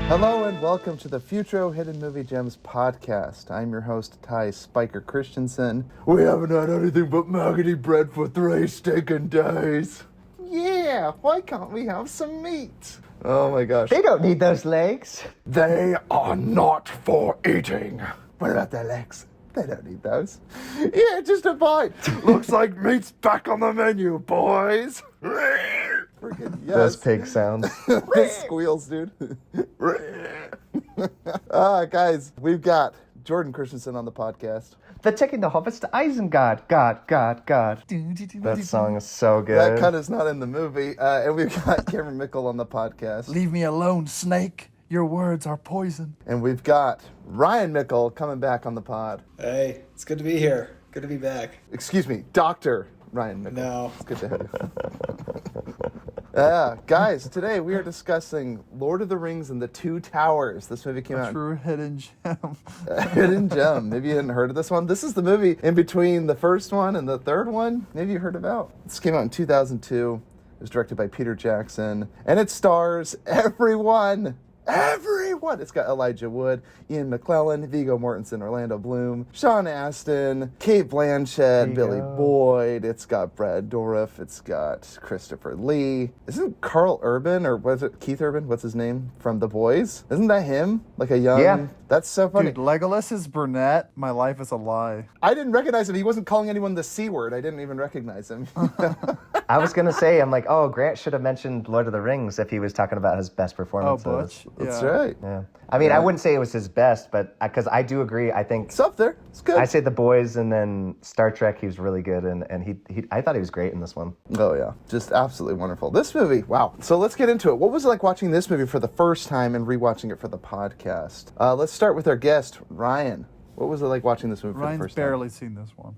Hello and welcome to the Futro Hidden Movie Gems podcast. I'm your host, Ty Spiker Christensen. We haven't had anything but maggoty bread for 3 stinking days. Yeah, why can't we have some meat? Oh my gosh. They don't need those legs. They are not for eating. What about their legs? They don't need those. Yeah, just a bite. Looks like meat's back on the menu, boys. Freaking yes. Those pig sounds. The squeals, dude. Guys, we've got Jordan Christensen on the podcast. The Taking the Hobbits to Isengard. God. That song is so good. That cut is not in the movie. And we've got Cameron Mickle on the podcast. Leave me alone, Snake. Your words are poison. And we've got Ryan Mickle coming back on the pod. Hey, it's good to be here. Good to be back. Excuse me, Dr. Ryan Mickle. No. It's good to have you. Guys, today we are discussing Lord of the Rings and the Two Towers. This movie came out. True hidden gem. Hidden gem. Maybe you hadn't heard of this one. This is the movie in between the first one and the third one. Maybe you heard about. This came out in 2002. It was directed by Peter Jackson. And it stars everyone. It's got Elijah Wood, Ian McKellen, Viggo Mortensen, Orlando Bloom, Sean Astin, Kate Blanchett, Billy Boyd. It's got Brad Dourif. It's got Christopher Lee. Isn't Carl Urban, or was it Keith Urban? What's his name? From The Boys? Isn't that him? Like a young... Yeah. That's so funny. Dude, Legolas is brunette. My life is a lie. I didn't recognize him. He wasn't calling anyone the C word. I didn't even recognize him. I was going to say, I'm like, Grant should have mentioned Lord of the Rings if he was talking about his best performances. Oh, Butch. That's right. Yeah. I mean, I wouldn't say it was his best, but because I do agree, I think... It's up there. It's good. I say The Boys and then Star Trek, he was really good, and I thought he was great in this one. Oh, yeah. Just absolutely wonderful. This movie, wow. So let's get into it. What was it like watching this movie for the first time and rewatching it for the podcast? Let's start with our guest, Ryan. What was it like watching this movie for the first time? Ryan's barely seen this one.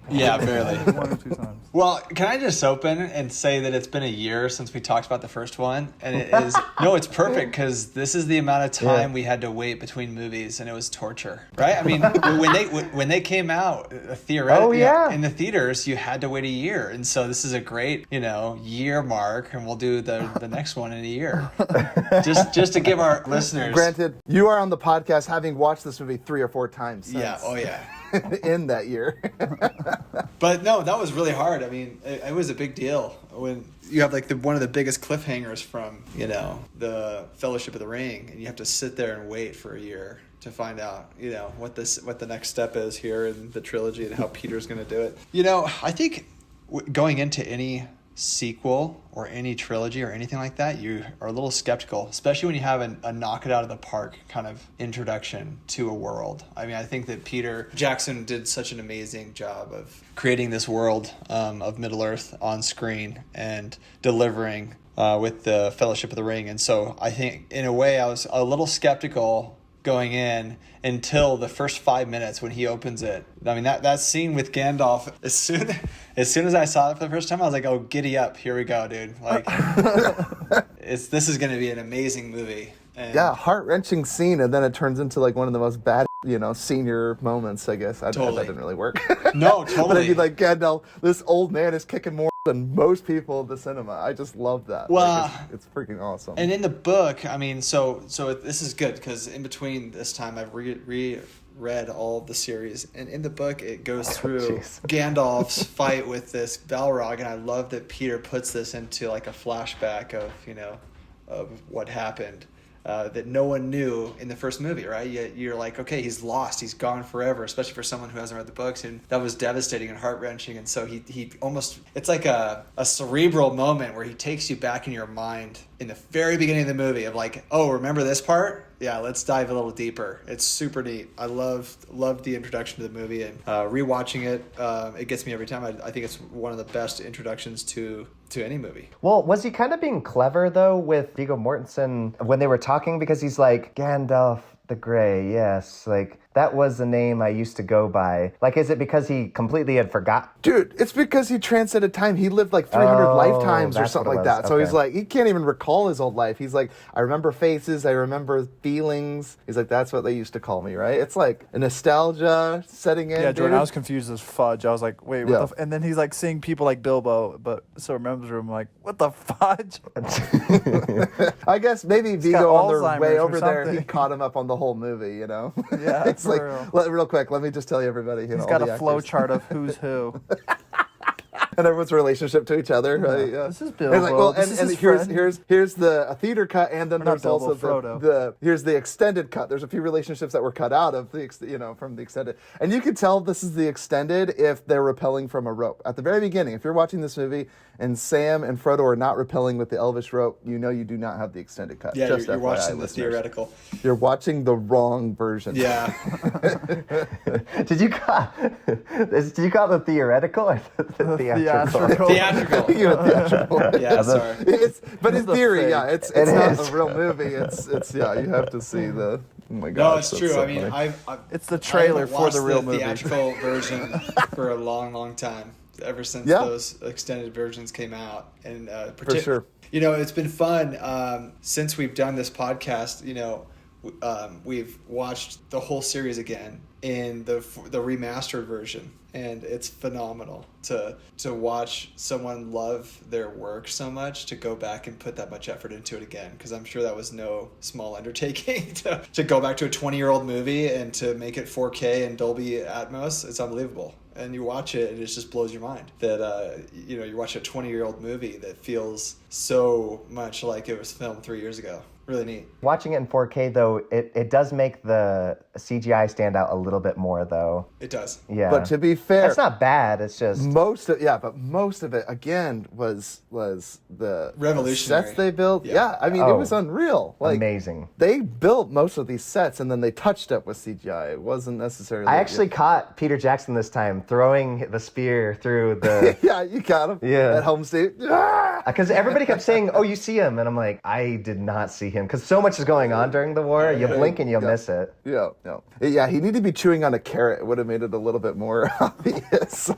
Yeah, barely. 1 or 2 times. Well, can I just open and say that it's been a year since we talked about the first one? And it is... No, it's perfect because this is the amount of time we had to wait between movies, and it was torture, right? I mean, when they came out, theoretically, in the theaters, you had to wait a year. And so this is a great, year mark, and we'll do the next one in a year. Just to give our listeners... Granted, you are on the podcast having watched this movie 3 or 4 times since. Yeah, oh yeah. In that year. But no, that was really hard. I mean, it was a big deal when you have like one of the biggest cliffhangers from, the Fellowship of the Ring, and you have to sit there and wait for a year to find out, what the next step is here in the trilogy and how Peter's going to do it. I think going into any sequel or any trilogy or anything like that, you are a little skeptical, especially when you have a knock it out of the park kind of introduction to a world. I mean, I think that Peter Jackson did such an amazing job of creating this world of Middle-earth on screen and delivering with the Fellowship of the Ring. And so I think in a way I was a little skeptical going in until the first 5 minutes when he opens it. I mean, that scene with Gandalf, as soon as I saw it for the first time, I was like, oh, giddy up. Here we go, dude. Like, this is going to be an amazing movie. And yeah, heart-wrenching scene, and then it turns into like one of the most bad, senior moments, I guess. That didn't really work. No, totally. But I'd be like, Gandalf, this old man is kicking more than most people at the cinema. I just love that. Well, it's freaking awesome. And in the book, I mean, so this is good because in between this time, I've read all of the series, and in the book, it goes through Gandalf's fight with this Balrog, and I love that Peter puts this into like a flashback of of what happened. That no one knew in the first movie, right? You're like, okay, he's lost, he's gone forever, especially for someone who hasn't read the books, and that was devastating and heart-wrenching. And so he almost, it's like a cerebral moment where he takes you back in your mind in the very beginning of the movie of like, oh, remember this part? Yeah, let's dive a little deeper. It's super neat. I loved the introduction to the movie, and rewatching it, it gets me every time. I think it's one of the best introductions to any movie. Well, was he kind of being clever, though, with Viggo Mortensen when they were talking? Because he's like, Gandalf the Grey, yes. Like, that was the name I used to go by. Like, is it because he completely had forgot? Dude, it's because he transcended time. He lived like 300 lifetimes or that's something what like it was. that. So he's Okay. like, he can't even recall his old life. He's like, I remember faces, I remember feelings. He's like, that's what they used to call me, right? It's like a nostalgia setting in. Yeah, Jordan, dude. I was confused as fudge. I was like, wait, what Yeah. the and then he's like seeing people like Bilbo, but so remembers him like, what the fudge? I guess maybe got Viggo on their Alzheimer's way or over there, he something. caught him up on the whole movie, you know? Yeah, It's for like, real. real quick, let me just tell you everybody. You know, He's all got the a flow actors. chart of who's who. And everyone's relationship to each other. Right? Yeah. This is And like, Bilbo. well, This and, is and his here's friend. here's the theater cut, and then Or not there's also Bilbo, the here's the extended cut. There's a few relationships that were cut out of the from the extended, and you can tell this is the extended if they're rappelling from a rope at the very beginning. If you're watching this movie and Sam and Frodo are not rappelling with the elvish rope, you know you do not have the extended cut. Yeah, Just you're FYI, watching the listeners. theoretical. You're watching the wrong version. Yeah. Did you call it the theoretical or the theatrical? Theatrical. You know, theatrical. Yeah, sorry. But in the theory, fake. yeah, it's It not is. a real movie. It's yeah, you have to see the. Oh my god. No, it's true. I mean, I've It's the trailer I haven't for the watched real movie. theatrical version for a long, long time. Ever since Yeah. those extended versions came out, and For sure. You know, it's been fun since we've done this podcast. You know, we've watched the whole series again in the remastered version, and it's phenomenal to watch someone love their work so much to go back and put that much effort into it again, because I'm sure that was no small undertaking to go back to a 20-year-old movie and to make it 4K and Dolby Atmos. It's unbelievable. And you watch it and it just blows your mind that you watch a 20-year-old movie that feels so much like it was filmed 3 years ago. Really neat. Watching it in 4K, though, it does make the CGI stand out a little bit more, though. It does. Yeah. But to be fair, That's not bad. It's just... most of it again was the Revolutionary. sets they built. Yeah. Yeah, I mean it was unreal. Like amazing. They built most of these sets and then they touched up with CGI. It wasn't necessarily. I actually caught Peter Jackson this time throwing the spear through the... yeah, you got him. Yeah. At home state. Ah! Because everybody kept saying, oh, you see him. And I'm like, I did not see him. Because so much is going on during the war. You blink and you'll miss it. Yeah, no. Yeah, he needed to be chewing on a carrot. It would have made it a little bit more obvious.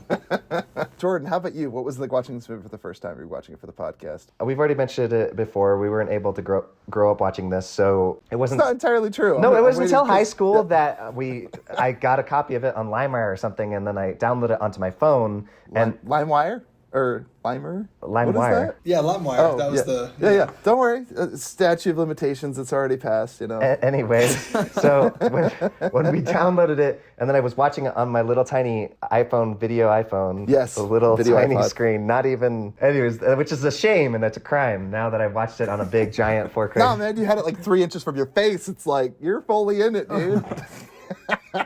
Jordan, how about you? What was like watching this movie for the first time? Were you watching it for the podcast? We've already mentioned it before. We weren't able to grow up watching this, so it It's wasn't... not entirely true. No, it I'm wasn't waiting until high because- school yeah. that I got a copy of it on LimeWire or something, and then I downloaded it onto my phone. And LimeWire or Limer? What is LimeWire. that? Yeah, LimeWire. Oh, that was yeah. the... Yeah. Don't worry. Statute of limitations. It's already passed. You know. Anyway, so when we downloaded it, and then I was watching it on my little tiny video iPhone. Yes, The little video tiny iPod. screen. Not even... Anyways, which is a shame, and it's a crime now that I've watched it on a big, giant 4K. No, man, you had it like 3 inches from your face. It's like you're fully in it, dude.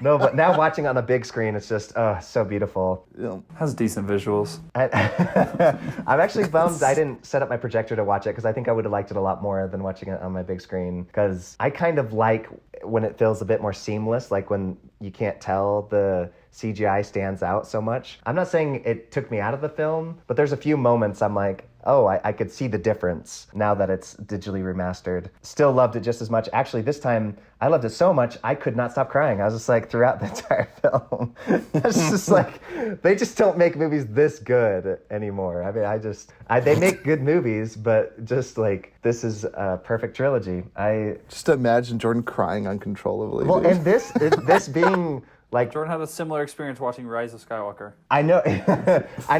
No, but now watching on a big screen, it's just, so beautiful. You know, Has decent visuals. I'm actually bummed I didn't set up my projector to watch it, because I think I would have liked it a lot more than watching it on my big screen. Because I kind of like when it feels a bit more seamless, like when you can't tell the CGI stands out so much. I'm not saying it took me out of the film, but there's a few moments I'm like, oh, I could see the difference now that it's digitally remastered. Still loved it just as much. Actually, this time, I loved it so much, I could not stop crying. I was just like, throughout the entire film. It's just like, they just don't make movies this good anymore. I mean, they make good movies, but just like, this is a perfect trilogy. just imagine Jordan crying uncontrollably. Well, dude. and this being... Like, Jordan had a similar experience watching Rise of Skywalker. I know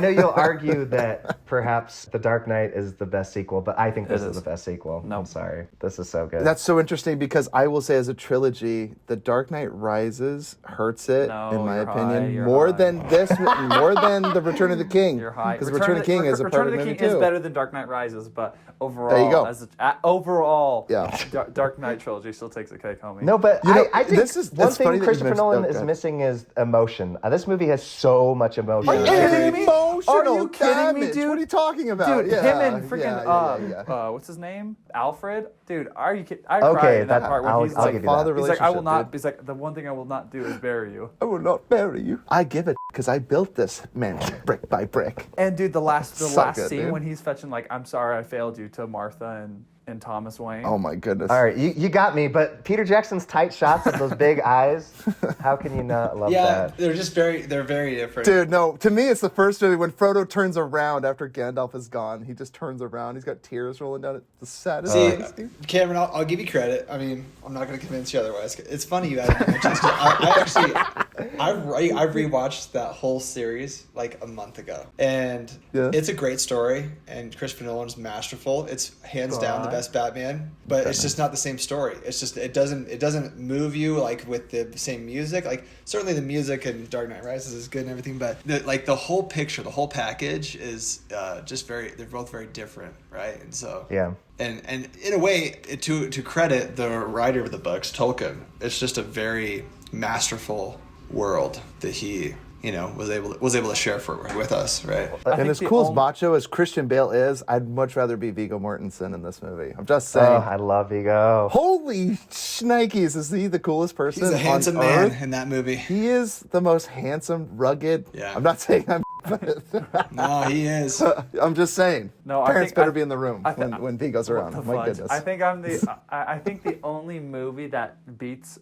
you'll argue that perhaps The Dark Knight is the best sequel, but I think this is the best sequel. No. I'm sorry. This is so good. That's so interesting because I will say, as a trilogy, The Dark Knight Rises hurts it, No, in my you're opinion, high, you're more high. than this, more than The Return of the King. You're high. Because Return of the King is a Return perfect of the movie King too. is better than Dark Knight Rises, but overall, There you go. Overall, Yeah. Dark Knight trilogy still takes a cake, homie. No, but You know, I think this is- one it's funny thing that you Christopher mentioned- Nolan oh, is God. missing is emotion. This movie has so much emotion. Are you kidding me? Emotional Are you kidding me, damage. dude? What are you talking about? Dude, Yeah, him and freaking yeah. what's his name? Alfred? Dude, are you kidding? I Okay, cried in that that- part when I'll he's give like, you that. Father he's like, I will relationship, not. dude. He's like, the one thing I will not do is bury you. I will not bury you. I give it because I built this mansion brick by brick. And dude, the last So good, scene dude. when he's fetching like, I'm sorry I failed you to Martha and and Thomas Wayne. Oh my goodness. All right, you got me. But Peter Jackson's tight shots of those big eyes. How can you not love that? They're very different. Dude, no. To me, it's the first movie when Frodo turns around after Gandalf is gone. He just turns around. He's got tears rolling down it. The saddest face, dude. Cameron, I'll give you credit. I mean, I'm not going to convince you otherwise. It's funny you added dimensions. I rewatched that whole series like a month ago, and it's a great story. And Christopher Nolan's masterful. It's hands down the best Batman, but it's just not the same story. It's just it doesn't move you like with the same music. Like certainly the music in Dark Knight Rises is good and everything, but the whole picture, the whole package is just they're both very different, right? And so and in a way, to credit the writer of the books, Tolkien, it's just a very masterful world that he was able to share with us, right? And as cool as macho as Christian Bale is, I'd much rather be Viggo Mortensen in this movie. I'm just saying. Oh, I love Viggo. Holy shnikes, is he the coolest person on Earth? He's a handsome man in that movie. He is the most handsome, rugged. Yeah. I'm not saying I'm. No, he is. I'm just saying. No, parents better be in the room when Viggo's around. My fudge? goodness. I think I think the only movie that beats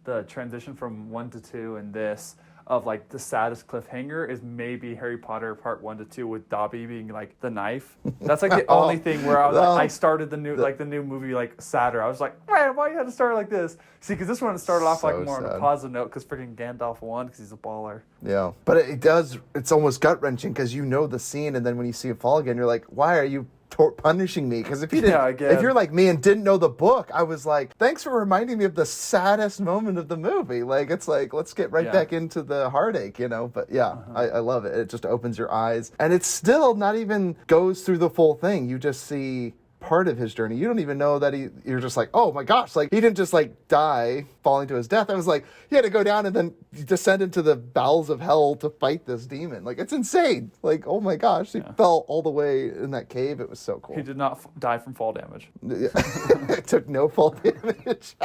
the transition from 1 to 2 in this of like the saddest cliffhanger is maybe Harry Potter Part 1 to 2 with Dobby being like the knife. That's like the only thing where I was I started the new movie like sadder. I was like, man, why you had to start like this? See, because this one started off like more on a positive note because freaking Gandalf won because he's a baller. Yeah, but it's almost gut wrenching because you know the scene, and then when you see it fall again, you're like, why are you punishing me? Because if you didn't, if you're like me and didn't know the book, I was like, thanks for reminding me of the saddest moment of the movie. Like, it's like, let's get right back into the heartache, But I love it. It just opens your eyes, and it's still not even goes through the full thing. You just see part of his journey. You don't even know that you're just like, oh my gosh, like he didn't just like die falling to his death. I was like, he had to go down and then descend into the bowels of hell to fight this demon. Like, it's insane. Like, oh my gosh, he fell all the way in that cave. It was so cool. He did not die from fall damage. It took no fall damage.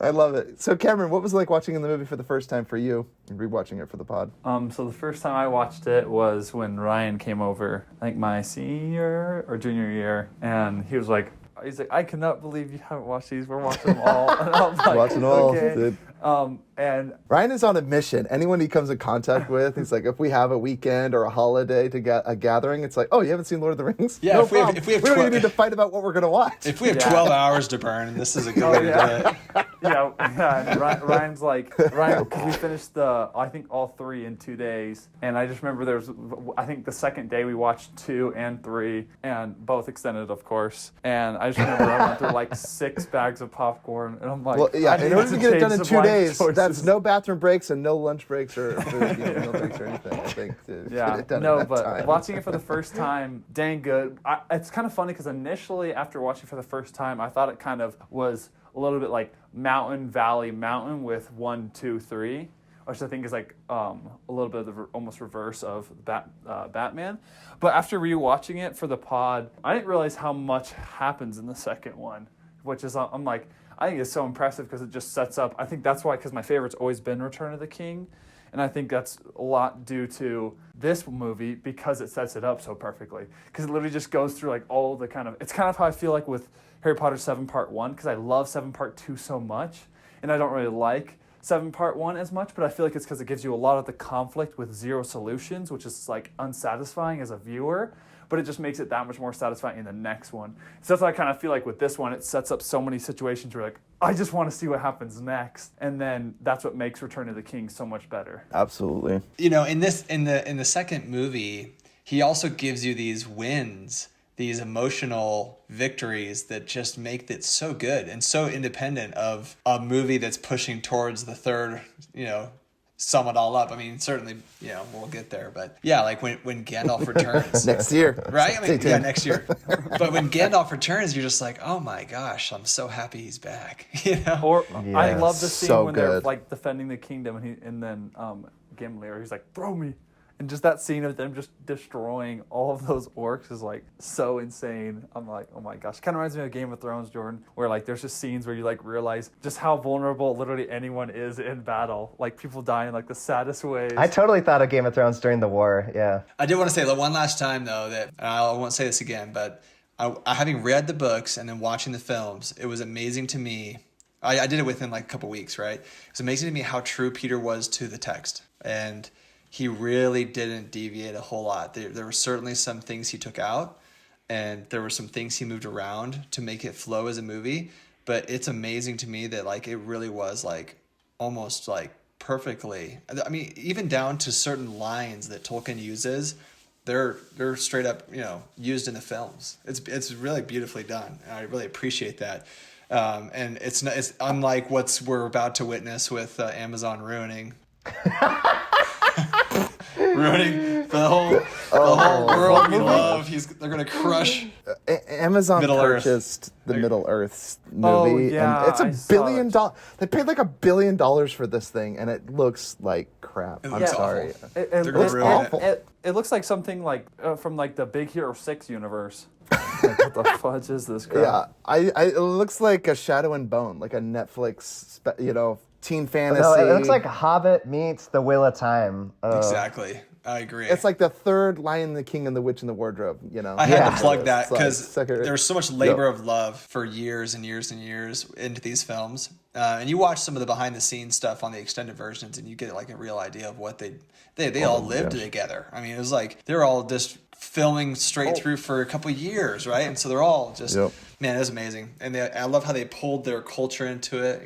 I love it. So Cameron, what was it like watching the movie for the first time for you and rewatching it for the pod? So the first time I watched it was when Ryan came over, I think my senior or junior year, and he's like, I cannot believe you haven't watched these. We're watching them all. And I'm like, watching all. Okay. Dude. And Ryan is on a mission. Anyone he comes in contact with, he's like, if we have a weekend or a holiday to get a gathering, it's like, oh, you haven't seen Lord of the Rings? Yeah, no if we have we don't even need to fight about what we're going to watch. If we have 12 hours to burn, this is a good way to do it. And Ryan's like, because we finished I think all 3 in 2 days. And I just remember I think the second day we watched 2 and 3, and both extended, of course. And I just remember I went through like 6 bags of popcorn, and I'm like, in order to get it done in 2 days, choices. That's no bathroom breaks and no lunch breaks or food, meal breaks or anything, I think. To get it done in that time. Watching it for the first time, dang good. It's kind of funny because initially after watching for the first time, I thought it kind of was a little bit like mountain, valley, mountain with 1, 2, 3. Which I think is like a little bit of the almost reverse of Batman. But after rewatching it for the pod, I didn't realize how much happens in the second one, which is, I'm like, I think it's so impressive because it just sets up, I think that's why, because my favorite's always been Return of the King. And I think that's a lot due to this movie because it sets it up so perfectly. Because it literally just goes through like all the it's kind of how I feel like with Harry Potter 7 Part 1, because I love 7 Part 2 so much. And I don't really like 7 Part 1 as much, but I feel like it's because it gives you a lot of the conflict with 0 solutions, which is like unsatisfying as a viewer, but it just makes it that much more satisfying in the next one. So that's why I kind of feel like with this one, it sets up so many situations where like, I just want to see what happens next. And then that's what makes Return of the King so much better. Absolutely. In the second movie, he also gives you these wins, these emotional victories that just make it so good and so independent of a movie that's pushing towards the third, sum it all up. I mean, certainly, we'll get there, but yeah, like when Gandalf returns next year, right? I mean, next year. But when Gandalf returns, you're just like, oh my gosh, I'm so happy he's back. Or I love the scene so when good. they're like defending the kingdom, and then Gimli, or he's like, throw me. And just that scene of them just destroying all of those orcs is like so insane. I'm like, oh my gosh. Kind of reminds me of Game of Thrones, Jordan, where like there's just scenes where you like realize just how vulnerable literally anyone is in battle. Like people die in like the saddest ways. I totally thought of Game of Thrones during the war, yeah. I did want to say one last time though that I won't say this again, but having read the books and then watching the films, it was amazing to me. I did it within like a couple weeks, right? It was amazing to me how true Peter was to the text. And he really didn't deviate a whole lot. There were certainly some things he took out, and there were some things he moved around to make it flow as a movie. But it's amazing to me that like it really was like almost like perfectly. I mean, even down to certain lines that Tolkien uses, they're straight up, used in the films. It's really beautifully done, and I really appreciate that. And it's unlike we're about to witness with Amazon ruining the whole world we love. They're gonna crush. Amazon Middle Earth. purchased the Middle Earth movie, yeah, and it's I $1 saw billion. it. They paid like $1 billion for this thing, and it looks like crap. I'm looks sorry. awful. They're gonna ruin it. It looks like something like from like the Big Hero 6 universe. Like, what the fudge is this crap? Yeah, it looks like a Shadow and Bone, like a Netflix, teen fantasy. No, it looks like Hobbit meets The Wheel of Time. Exactly. I agree. It's like the third Lion, the King, and the Witch in the Wardrobe. I had to plug that It's like because second- there's so much labor of love for years and years and years into these films. And you watch some of the behind the scenes stuff on the extended versions, and you get like a real idea of what they all lived together. I mean, it was like they're all just filming straight through for a couple of years, right? And so they're all just man, it was amazing. And I love how they pulled their culture into it.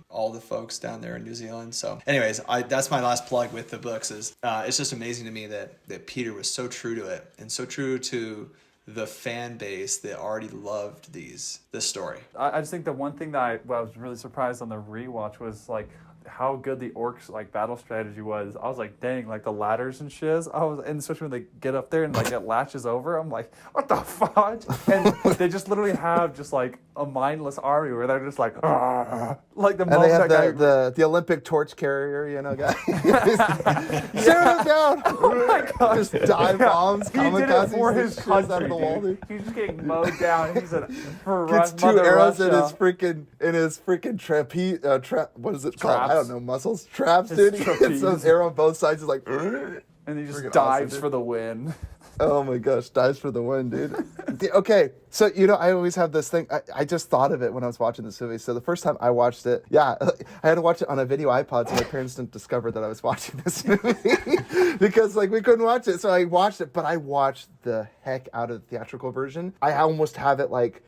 All the folks down there in New Zealand. So, anyways, that's my last plug with the books. Is it's just amazing to me that Peter was so true to it and so true to the fan base that already loved this story. I just think the one thing that I was really surprised on the rewatch was like how good the orcs like battle strategy was. I was like, dang, like the ladders and shiz. And especially when they get up there and like it latches over, I'm like, what the fudge? And they just literally have just like a mindless army where they're just like, "Argh." Like the And moment they have that guy. the Olympic torch carrier, guy. Shoot him down! Oh my god! Just dive bombs, He did it kamikazes, for and his shit country, out of the wall, dude. He's just getting mowed down. He's a Gets two Mother arrows Russia. in his freaking trapeze. What is it called? Traps. I don't know. Muscles, traps, His dude. He trapeze. gets those arrow on both sides. He's like, "Ugh." And he just Freaking dives awesome, for the win. Oh my gosh, dives for the win, dude. Okay, so I always have this thing. I just thought of it when I was watching this movie. So the first time I watched it, I had to watch it on a video iPod, so my parents didn't discover that I was watching this movie because we couldn't watch it. So I watched it, but I watched the heck out of the theatrical version. I almost have it like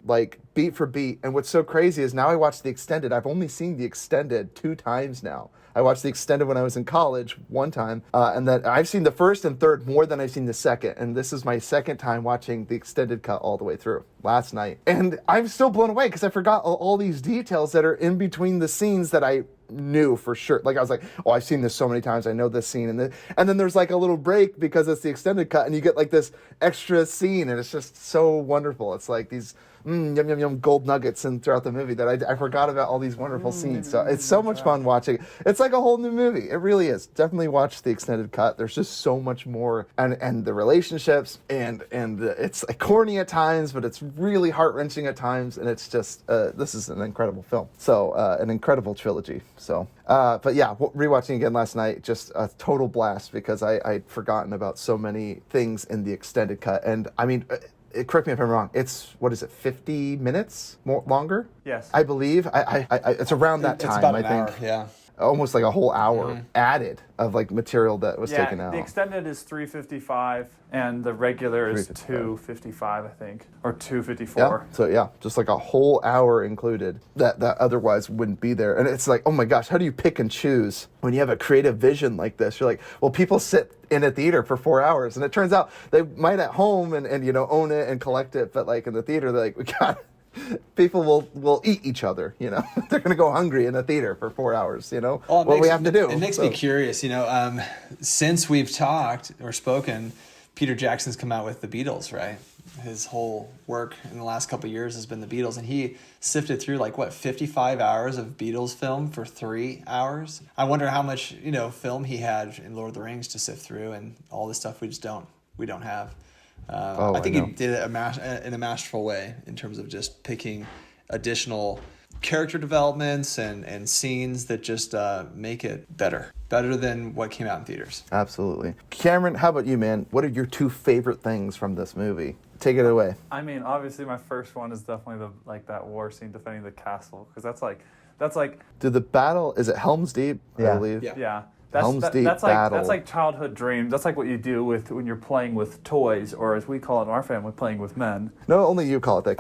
beat for beat. And what's so crazy is now I watch the extended. I've only seen the extended 2 times now. I watched the extended when I was in college one time, and then I've seen the first and third more than I've seen the second. And this is my second time watching the extended cut all the way through last night. And I'm still blown away because I forgot all these details that are in between the scenes that I knew for sure. Like I was like, oh, I've seen this so many times. I know this scene. And then there's like a little break because it's the extended cut and you get like this extra scene and it's just so wonderful. It's like these yum yum yum gold nuggets and throughout the movie that I forgot about all these wonderful scenes. So it's so much fun watching. It's like a whole new movie. It really is. Definitely watch the extended cut. There's just so much more and the relationships and it's like corny at times, but it's really heart-wrenching at times. And it's just, this is an incredible film. So an incredible trilogy. So, but yeah, rewatching again last night, just a total blast because I'd forgotten about so many things in the extended cut. And I mean, correct me if I'm wrong. It's 50 minutes more longer? Yes. I believe. It's around that time. It's about I an think. hour, yeah. Almost like a whole hour added of like material that was taken out. The extended is 3:55 and the regular is 3:55. 2:55, I think, or 2:54. Yeah. So just like a whole hour included that otherwise wouldn't be there. And it's like, oh my gosh, how do you pick and choose when you have a creative vision like this? You're like, well, people sit in a theater for 4 hours, and it turns out they might at home and own it and collect it, but like in the theater, they're like, we got. People will eat each other, They're going to go hungry in a theater for 4 hours, Well, what we have to do. It makes me curious, since we've talked or spoken, Peter Jackson's come out with the Beatles, right? His whole work in the last couple of years has been the Beatles, and he sifted through 55 hours of Beatles film for 3 hours. I wonder how much, film he had in Lord of the Rings to sift through and all this stuff we don't have. I think he did it in a masterful way in terms of just picking additional character developments and scenes that just make it better than what came out in theaters. Absolutely. Cameron, how about you, man? What are your 2 favorite things from this movie? take it away. I mean, obviously, my first one is definitely that war scene defending the castle, because that's like, Did the battle, is it Helm's Deep, I Yeah. believe? yeah. Helm's Deep that's battle. like childhood dreams. That's like what you do when you're playing with toys, or as we call it in our family, playing with men. No, only you call it that,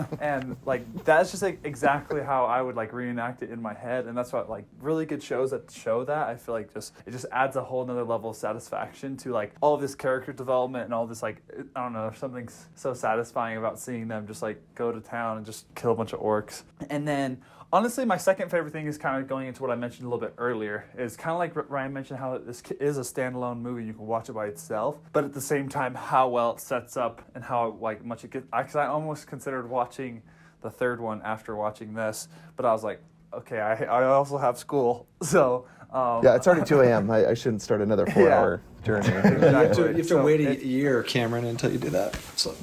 kid. And like that's just like exactly how I would like reenact it in my head, and that's what like really good shows that show that I feel like it just adds a whole nother level of satisfaction to like all of this character development and all this like I don't know, there's something so satisfying about seeing them just like go to town and just kill a bunch of orcs. And then honestly, my second favorite thing is kind of going into what I mentioned a little bit earlier. Is kind of like Ryan mentioned how this is a standalone movie. You can watch it by itself, but at the same time, how well it sets up and how like much it gets. Because I almost considered watching the third one after watching this, but I was like, okay, I also have school, so. Yeah, it's already 2 a.m. I shouldn't start another 4-hour journey. You have to So wait a year, Cameron, until you do that. So.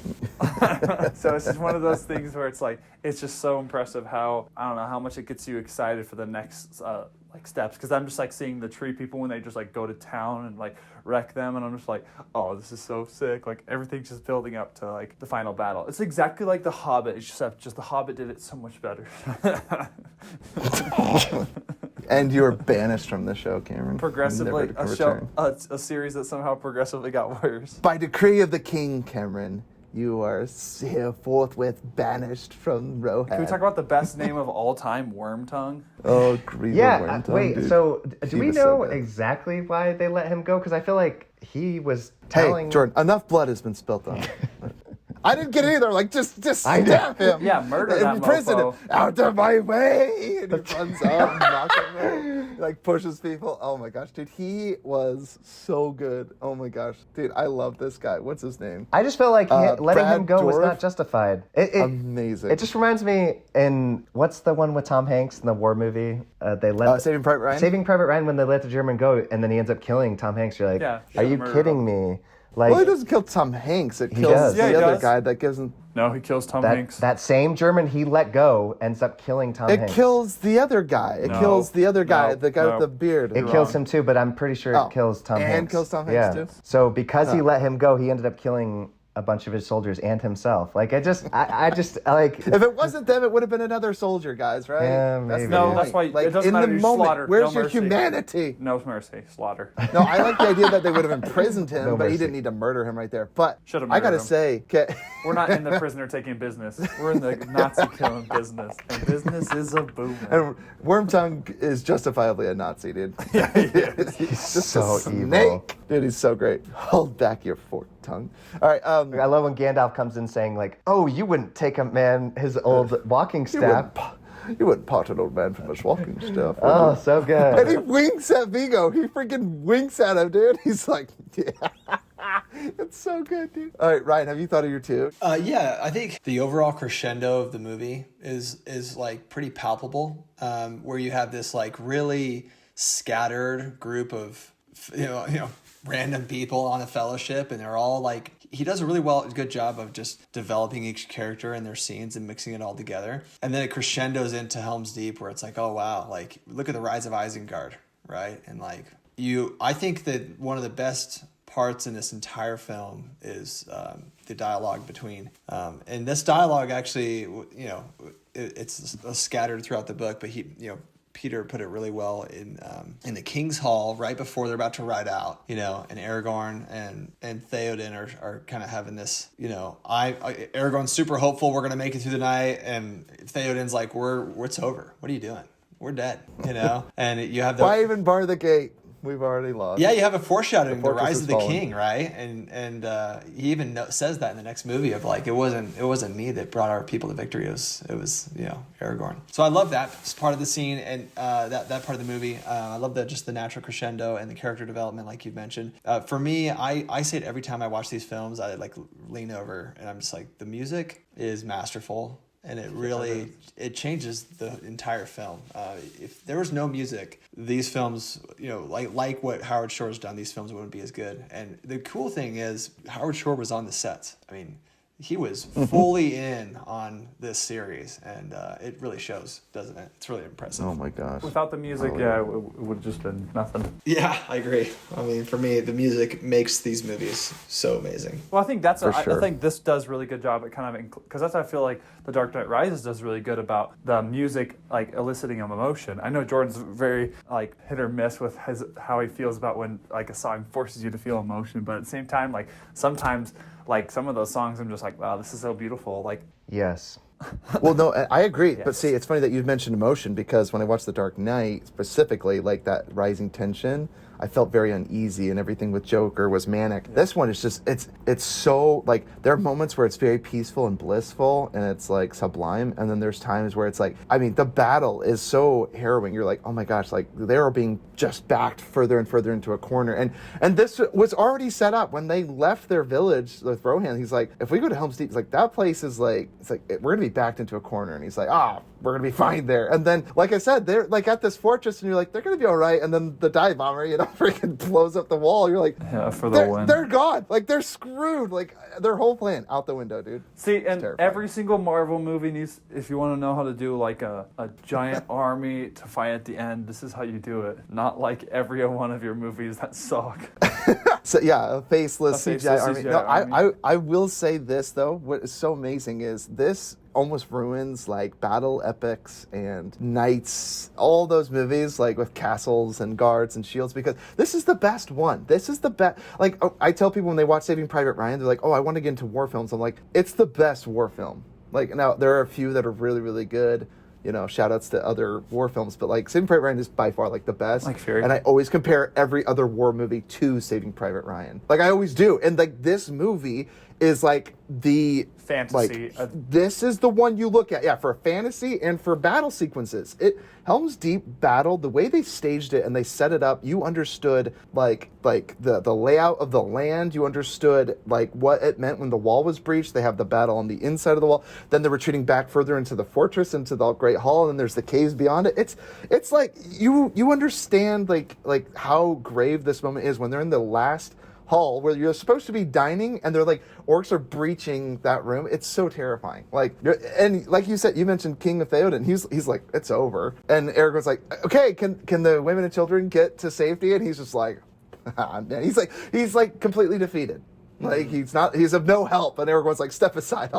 So it's just one of those things where it's like it's just so impressive how I don't know how much it gets you excited for the next like steps, because I'm just like seeing the tree people when they just like go to town and like wreck them, and I'm just like, oh, this is so sick. Like everything's just building up to like the final battle. It's exactly like The Hobbit. It's just The Hobbit did it so much better. And you were banished from the show, Cameron. Progressively, Never to a show, return. a series that somehow progressively got worse. By decree of the king, Cameron, you are here forthwith banished from Rohan. Can we talk about the best name of all time, Wormtongue? Oh, Griever Yeah, Wormtongue, wait, dude. so He do we was so know good. exactly why they let him go? Because I feel like he was Hey, telling... Jordan, enough blood has been spilt on him. I didn't get it either. Like, just I know. stab him. Yeah, murder that Imprison him. mofo. Out of my way. And he runs up and knocks him there. He, like, pushes people. Oh, my gosh, dude. He was so good. Oh, my gosh. Dude, I love this guy. What's his name? I just felt like letting Brad him go was Dourif? not justified. Amazing. It just reminds me in what's the one with Tom Hanks in the war movie? They let Saving Private Ryan? Saving Private Ryan, when they let the German go and then he ends up killing Tom Hanks. You're like, Yeah, are you murder kidding him. me? Like Well, it doesn't kill Tom Hanks. It kills does. the Yeah, he other does. guy that gives him... No, he kills Tom Hanks. that same German he let go ends up killing Tom It Hanks. kills the other guy. It No. kills the other guy, No. the guy No. with the beard. It kills him too, but I'm pretty sure Oh, it kills Tom Hanks. and kills Tom Hanks too? So because he let him go, he ended up killing a bunch of his soldiers and himself. Like I just like. If it wasn't them, it would have been another soldier, guys, right? Yeah, That's maybe. the No, point. that's why like, it doesn't in matter. the You moment, slaughtered. where's No your mercy. humanity? No mercy, slaughter. No, I like the idea that they would have imprisoned him, No but he mercy. didn't need to murder him right there. But Should've I gotta murdered him. say, We're not in the prisoner taking business. We're in the Nazi killing business, and business is a boom. and Wormtongue is justifiably a Nazi, dude. Yeah, he is. He's just so a snake. evil. Dude, he's so great. Hold back your forked tongue. All right, I love when Gandalf comes in saying like, "Oh, you wouldn't take a man his old walking staff." you wouldn't part an old man from his walking staff. would Oh, you? so And good. he winks at Viggo. He freaking winks at him, dude. He's like, yeah. It's so good, dude. All right, Ryan, have you thought of your two? Yeah, I think the overall crescendo of the movie is like pretty palpable, where you have this like really scattered group of you know random people on a fellowship, and they're all like, he does a really good job of just developing each character and their scenes and mixing it all together, and then it crescendos into Helm's Deep, where it's like, oh wow, like look at the rise of Isengard, right? And like I think that one of the best parts in this entire film is the dialogue between and this dialogue actually, you know, it's scattered throughout the book, but Peter put it really well in the King's Hall right before they're about to ride out, you know, and Aragorn and Theoden are kind of having this, you know, Aragorn's super hopeful we're gonna make it through the night, and Theoden's like, it's over. What are you doing? We're dead, you know. And you have Why even bar the gate? We've already lost. Yeah, you have a foreshadowing, the fortress rise has of the fallen. king, right? And he even says that in the next movie of like, it wasn't me that brought our people to victory. It was you know, Aragorn. So I love that part of the scene and that part of the movie. I love just the natural crescendo and the character development, like you mentioned. For me, I say it every time I watch these films. I like lean over and I'm just like, the music is masterful. And it really, it changes the entire film. If there was no music, these films, you know, like what Howard Shore's done, these films wouldn't be as good. And the cool thing is, Howard Shore was on the sets. I mean, he was fully in on this series, and it really shows, doesn't it? It's really impressive. Oh my gosh. Without the music, it would have just been nothing. Yeah, I agree. I mean, for me, the music makes these movies so amazing. Well, I think I sure. think this does really good job at kind of, because that's what I feel like The Dark Knight Rises does really good about the music, like eliciting of emotion. I know Jordan's very like hit or miss with how he feels about when like a song forces you to feel emotion, but at the same time, like sometimes like some of those songs I'm just like, wow, this is so beautiful. Like, Yes. Well, no, I agree. Yes. But see, it's funny that you mentioned emotion, because when I watched The Dark Knight, specifically, like that rising tension, I felt very uneasy, and everything with Joker was manic. Yeah. This one is just, it's so, like, there are moments where it's very peaceful and blissful, and it's, like, sublime, and then there's times where it's, like, I mean, the battle is so harrowing. You're like, oh my gosh, like, they are being just backed further and further into a corner. And this was already set up. When they left their village with Rohan, he's like, if we go to Helm's Deep, it's like, that place is, like, it's like, we're going to be backed into a corner. And he's like, we're going to be fine there. And then, like I said, they're, like, at this fortress, and you're like, they're going to be all right. And then the dive bomber, freaking blows up the wall. You're like, yeah, for the win. They're gone. Like, they're screwed. Like, their whole plan out the window, dude. See, and every single Marvel movie needs, if you want to know how to do like a giant army to fight at the end, this is how you do it. Not like every one of your movies that suck. So yeah, a faceless CGI army. No, army. I will say this though. What is so amazing is this almost ruins like battle epics and knights, all those movies like with castles and guards and shields, because this is the best one. This is the best. Like, I tell people when they watch Saving Private Ryan, they're like, oh, I want to get into war films. I'm like, it's the best war film. Like, now there are a few that are really, really good. You know, shout outs to other war films, but like Saving Private Ryan is by far like the best. Like Fury. And I always compare every other war movie to Saving Private Ryan. Like, I always do. And like this movie is like the fantasy. Like, this is the one you look at, yeah, for fantasy and for battle sequences. Helm's Deep battle, the way they staged it and they set it up, you understood like the layout of the land. You understood like what it meant when the wall was breached. They have the battle on the inside of the wall. Then they're retreating back further into the fortress, into the Great Hall, and then there's the caves beyond it. It's like you understand like how grave this moment is when they're in the last hall where you're supposed to be dining, and they're like, orcs are breaching that room. It's so terrifying. Like, and like you said, you mentioned King of Theoden. He's like, it's over. And Aragorn's like, okay, can the women and children get to safety? And he's just like, man, he's like completely defeated. Like, he's of no help. And Aragorn's like, step aside.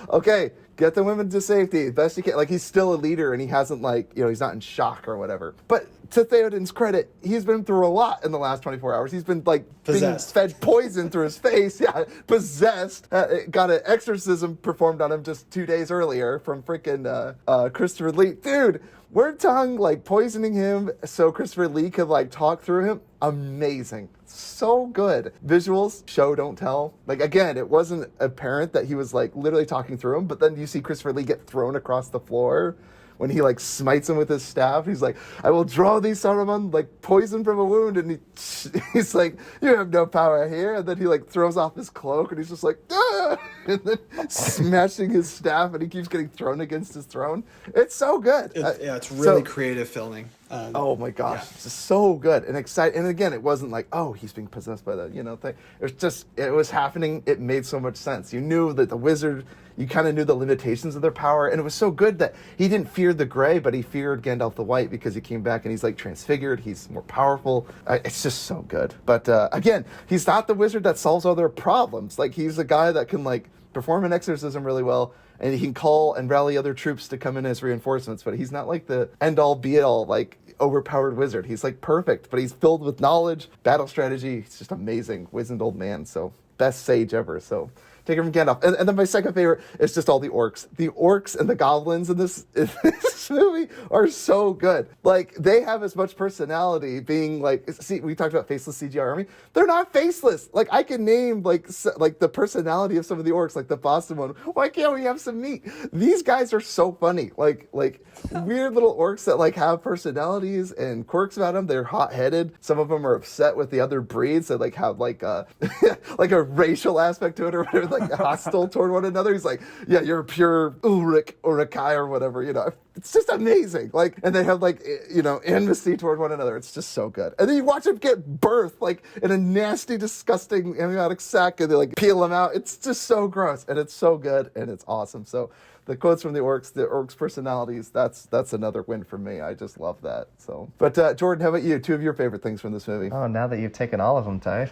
Okay, get the women to safety best you can. Like, he's still a leader, and he hasn't he's not in shock or whatever. But to Theoden's credit, he's been through a lot in the last 24 hours. He's been like Possessed. being fed poison through his face. Yeah, possessed. Got an exorcism performed on him just 2 days earlier from freaking Christopher Lee. Dude, Word Tongue like poisoning him so Christopher Lee could like talk through him. Amazing. So good. Visuals, show don't tell. Like, again, it wasn't apparent that he was like literally talking through him, but then you see Christopher Lee get thrown across the floor when he like smites him with his staff. He's like, I will draw thee, Saruman, like poison from a wound. And he's like, you have no power here. And then he like throws off his cloak, and he's just like, ah! And then smashing his staff, and he keeps getting thrown against his throne. It's so good. It's really creative filming. Oh my gosh, It's just so good and exciting. And again, it wasn't like, oh, he's being possessed by the thing. It was happening. It made so much sense. You knew that the wizard, you kind of knew the limitations of their power, and it was so good that he didn't fear the Grey, but he feared Gandalf the White, because he came back and he's like transfigured. He's more powerful. It's just so good. But again, he's not the wizard that solves all their problems. Like, he's a guy that can like perform an exorcism really well, and he can call and rally other troops to come in as reinforcements, but he's not like the end-all be-all like overpowered wizard. He's like perfect, but he's filled with knowledge, battle strategy. He's just amazing, wizened old man. So best sage ever. So take it from Gandalf. And then my second favorite is just all the orcs. The orcs and the goblins in this movie are so good. Like, they have as much personality, being like, see, we talked about faceless CGI army. They're not faceless. Like, I can name like the personality of some of the orcs, like the Boston one. Why can't we have some meat? These guys are so funny. Like weird little orcs that like have personalities and quirks about them. They're hot-headed. Some of them are upset with the other breeds that like have like a like a racial aspect to it, or whatever, like hostile toward one another. He's like, yeah, you're a pure Ulrich or Akai or whatever, it's just amazing. Like, and they have like, enmity toward one another. It's just so good. And then you watch them get birthed like in a nasty, disgusting amniotic sac, and they like peel them out. It's just so gross, and it's so good, and it's awesome. So the quotes from the orcs' personalities, that's another win for me. I just love that. So, but Jordan, how about you? 2 of your favorite things from this movie? Oh, now that you've taken all of them, Ty.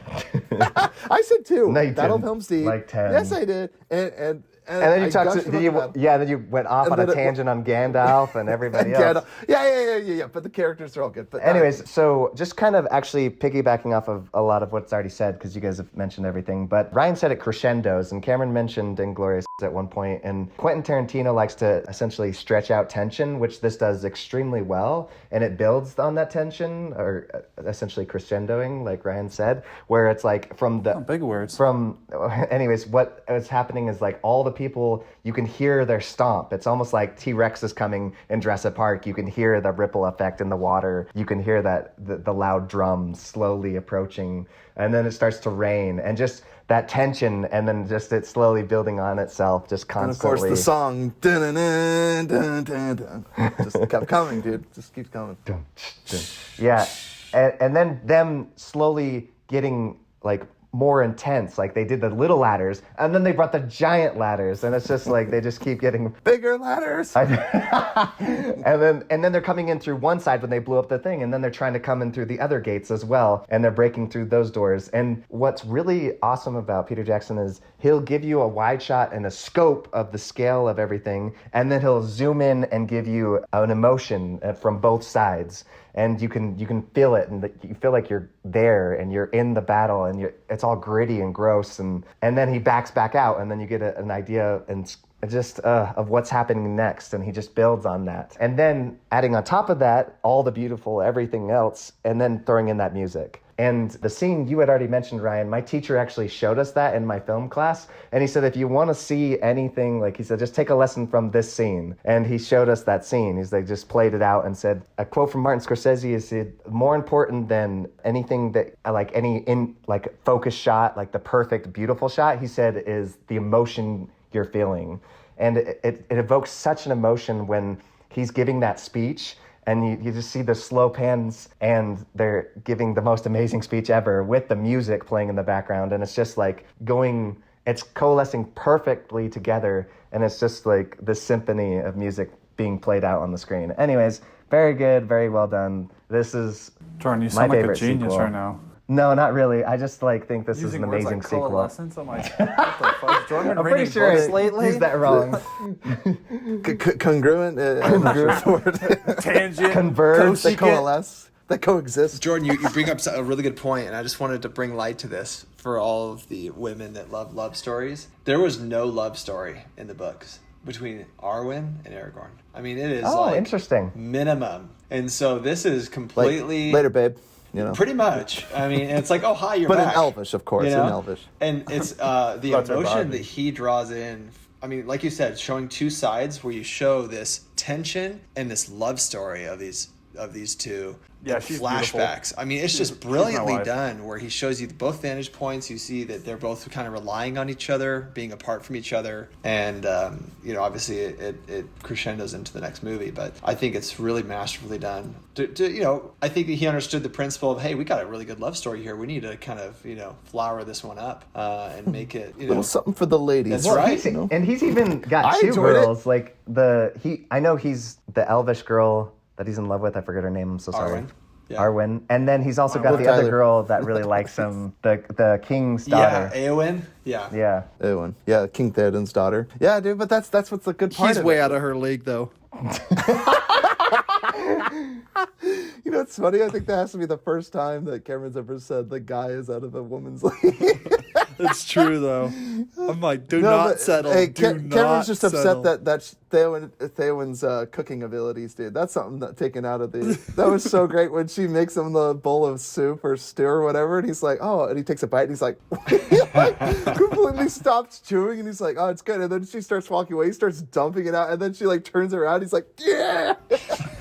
I said 2. No, you Battle of didn't. Helm's Deep. Like 10. Yes, I did. And then you I talked. gushed about that. Then you went off on a tangent on Gandalf and everybody else. Gandalf. Yeah. But the characters are all good. But anyways, so just kind of actually piggybacking off of a lot of what's already said, because you guys have mentioned everything. But Ryan said it crescendos, and Cameron mentioned Inglourious at one point, and Quentin Tarantino likes to essentially stretch out tension, which this does extremely well, and it builds on that tension, or essentially crescendoing, like Ryan said, where it's like from the big words. Anyways, what is happening is like all the people, you can hear their stomp. It's almost like T-Rex is coming in Jurassic Park. You can hear the ripple effect in the water. You can hear that the loud drums slowly approaching, and then it starts to rain, and just that tension, and then just it slowly building on itself, just constantly. And of course, the song, dun, dun, dun, dun, dun, just kept coming, dude. Just keeps coming. Dun, dun. Yeah, and then them slowly getting like more intense. Like they did the little ladders, and then they brought the giant ladders, and it's just like they just keep getting bigger ladders. and then they're coming in through one side when they blew up the thing, and then they're trying to come in through the other gates as well, and they're breaking through those doors. And what's really awesome about Peter Jackson is he'll give you a wide shot and a scope of the scale of everything, and then he'll zoom in and give you an emotion from both sides. And you can feel it, and you feel like you're there, and you're in the battle, and it's all gritty and gross, and then he backs back out, and then you get an idea and just of what's happening next, and he just builds on that, and then adding on top of that all the beautiful everything else, and then throwing in that music. And the scene you had already mentioned, Ryan, my teacher actually showed us that in my film class. And he said, if you want to see anything, like he said, just take a lesson from this scene. And he showed us that scene. He's like, just played it out and said, a quote from Martin Scorsese is, more important than anything that, like any focus shot, like the perfect, beautiful shot, he said, is the emotion you're feeling. And it evokes such an emotion when he's giving that speech. And you just see the slow pans, and they're giving the most amazing speech ever with the music playing in the background. And it's just like it's coalescing perfectly together. And it's just like this symphony of music being played out on the screen. Anyways, very good, very well done. This is Jordan, you my sound like a favorite genius sequel. right now. No, not really. I just think this is Using an words amazing like sequel. coalescence, I'm like, what the fuck? Jordan I'm pretty reading sure books I lately? used that wrong. Congruent. I'm not sure the word. Tangent. Converge. They coalesce. They coexist. Jordan, you bring up a really good point, and I just wanted to bring light to this for all of the women that love love stories. There was no love story in the books between Arwen and Aragorn. I mean, it is interesting. minimum. And so this is completely... Later, babe. Pretty much. I mean, it's like, oh, hi, you're but back. in Elvish, of course, in Elvish. And it's the emotion that he draws in. I mean, like you said, showing two sides where you show this tension and this love story of these two. Yeah, she's flashbacks. beautiful. I mean, it's just brilliantly done, where he shows you both vantage points. You see that they're both kind of relying on each other, being apart from each other, and obviously it crescendos into the next movie. But I think it's really masterfully done. I think that he understood the principle of, hey, we got a really good love story here. We need to kind of flower this one up and make it a little something for the ladies. That's right. And he's even got two girls. Like I know he's the Elvish girl that he's in love with. I forget her name. I'm so sorry. Arwen. Yeah. Arwen. And then he's also got the other girl that really likes him, the king's daughter. Yeah, Eowyn. Yeah. Eowyn. Yeah, King Theoden's daughter. Yeah, dude, but that's what's the good part He's of way it. out of her league, though. It's funny. I think that has to be the first time that Cameron's ever said the guy is out of a woman's league. It's true, though. I'm like, do not settle. Hey, do not Cameron's just settle. upset that Theowen's cooking abilities, dude. That's something taken out of the. That was so great when she makes him the bowl of soup or stew or whatever, and he's like, oh, and he takes a bite, and he's like, he completely stops chewing, and he's like, oh, it's good, and then she starts walking away, he starts dumping it out, and then she turns around, he's like, yeah.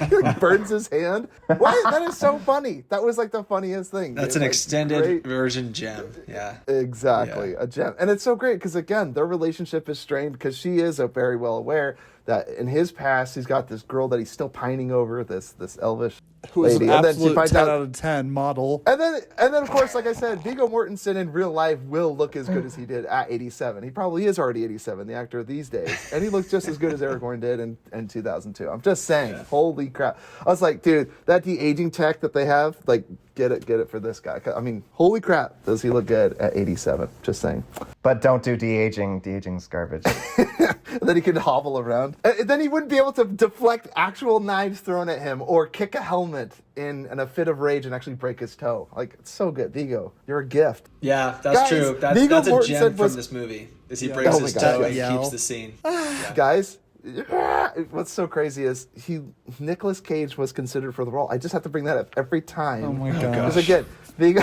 He like, burns his hand. What? That is so funny. That was like the funniest thing. That's dude. an Like, extended great. version gem. Yeah. Exactly, Yeah. a gem. And it's so great because, again, their relationship is strained because she is very well aware that in his past, he's got this girl that he's still pining over, this elvish Who is lady. an And then she absolute finds 10 out. out of 10 model. And then, of course, like I said, Viggo Mortensen in real life will look as good as he did at 87. He probably is already 87, the actor these days. And he looks just as good as Aragorn did in 2002. I'm just saying, holy crap. I was like, dude, that de-aging tech that they have, like, get it for this guy. I mean, holy crap, does he look good at 87? Just saying. But don't do de-aging. De-aging's garbage. And then he could hobble around. And then he wouldn't be able to deflect actual knives thrown at him or kick a helmet in a fit of rage and actually break his toe. Like, it's so good. Viggo, you're a gift. Yeah, that's Guys, true. Viggo That's a Mortensen gem was- from this movie. Is he breaks Oh my his gosh, toe yeah. and Yell. keeps the scene. Guys, what's so crazy is Nicolas Cage was considered for the role. I just have to bring that up every time. Oh my Because gosh. again, Viggo...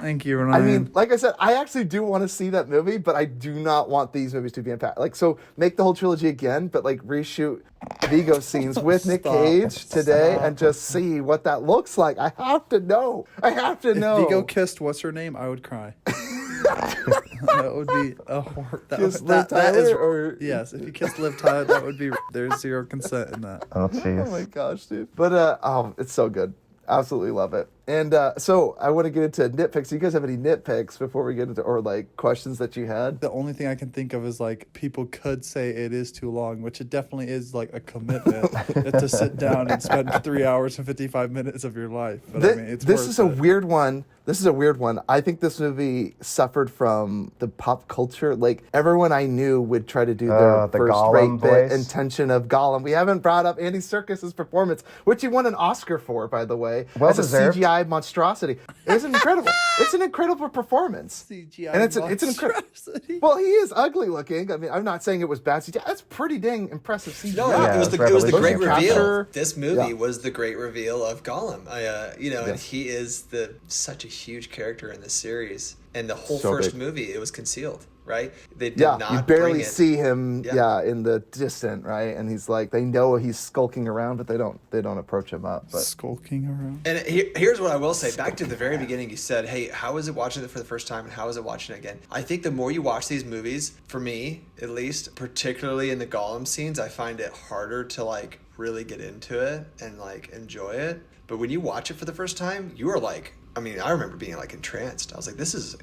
Thank you, Ryan. I mean, like I said, I actually do want to see that movie, but I do not want these movies to be impacted. Like, so make the whole trilogy again, but like reshoot Viggo scenes with Nick Stop. Cage today and just see what that looks like. I have to know. I have to know. If Viggo kissed what's her name, I would cry. That would be a horror. Kiss Liv Tyler, or- yes. If you kissed Liv Tyler, that would be. There's zero consent in that. Oh, Oh jeez. my gosh, dude. But it's so good. Absolutely love it. And so I want to get into nitpicks. Do you guys have any nitpicks before we get into, or like questions that you had? The only thing I can think of is like people could say it is too long, which it definitely is like a commitment to sit down and spend 3 hours and 55 minutes of your life. But I mean, it's This worth is a it. weird one. This is a weird one. I think this movie suffered from the pop culture. Like, everyone I knew would try to do their The first Gollum rate bit voice. intention of Gollum. We haven't brought up Andy Serkis's performance, which he won an Oscar for, by the way, Well as a deserved. CGI monstrosity. It's incredible. It's an incredible performance. CGI And it's an incredible. monstrosity. Well, he is ugly looking. I mean, I'm not saying it was bad CGI. That's pretty dang impressive CGI. No, Yeah, it was it's the great revolutionary. reveal. Capture- This movie Yeah. was the great reveal of Gollum. And Yes. he is such a huge character in this series. And the whole So first big. movie, it was concealed, right? They did Yeah, not you barely bring it. see him. Yeah. Yeah. in the distant, right? And he's like, they know he's skulking around, but they don't approach him up. But Skulking around. And here's what I will say. Back to the very beginning, you said, hey, how is it watching it for the first time and how is it watching it again? I think the more you watch these movies, for me at least, particularly in the Gollum scenes, I find it harder to like really get into it and like enjoy it. But when you watch it for the first time, you are like, I mean, I remember being like entranced. I was like, this is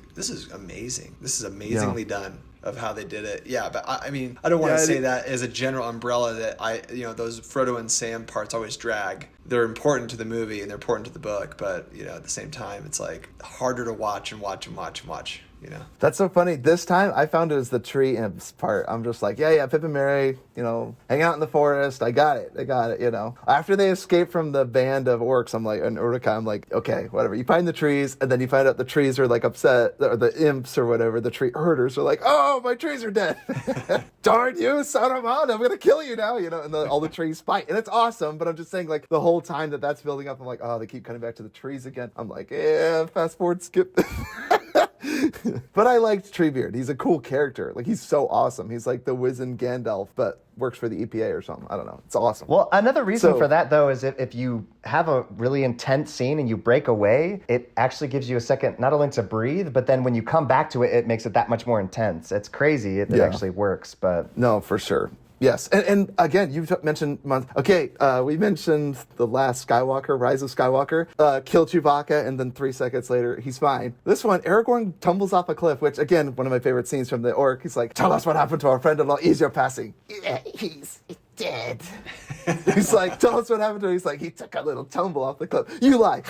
amazing. This is amazingly done of how they did it. Yeah, but I mean, I don't want to say that as a general umbrella that those Frodo and Sam parts always drag. They're important to the movie and they're important to the book, but at the same time, it's like harder to watch and watch and watch and watch. that's so funny. This time, I found it as the tree imps part. I'm just like, yeah, Pip and Mary, hang out in the forest. I got it. After they escape from the band of orcs, I'm like, and Uruka, I'm like, okay, whatever. You find the trees, and then you find out the trees are like upset, or the imps or whatever, the tree herders are like, oh, my trees are dead. Darn you, Saruman, I'm gonna kill you now, and then all the trees fight, and it's awesome. But I'm just saying, like, the whole time that's building up, I'm like, oh, they keep coming back to the trees again. I'm like, yeah, fast forward, skip. But I liked Treebeard. He's a cool character. Like, he's so awesome. He's like the wizened Gandalf, but works for the EPA or something. I don't know. It's awesome. Well, another reason So- for that, though, is if you have a really intense scene and you break away, it actually gives you a second not only to breathe, but then when you come back to it, it makes it that much more intense. It's crazy. It Yeah. actually works, but... No, for sure. Yes, and again, you mentioned we mentioned the last Skywalker, Rise of Skywalker, kill Chewbacca, and then 3 seconds later, he's fine. This one, Aragorn tumbles off a cliff, which, again, one of my favorite scenes from the orc. He's like, tell us what happened to our friend and I'll ease your passing. Yeah, he's dead. He's like, tell us what happened to him. He's like, he took a little tumble off the cliff. You lie.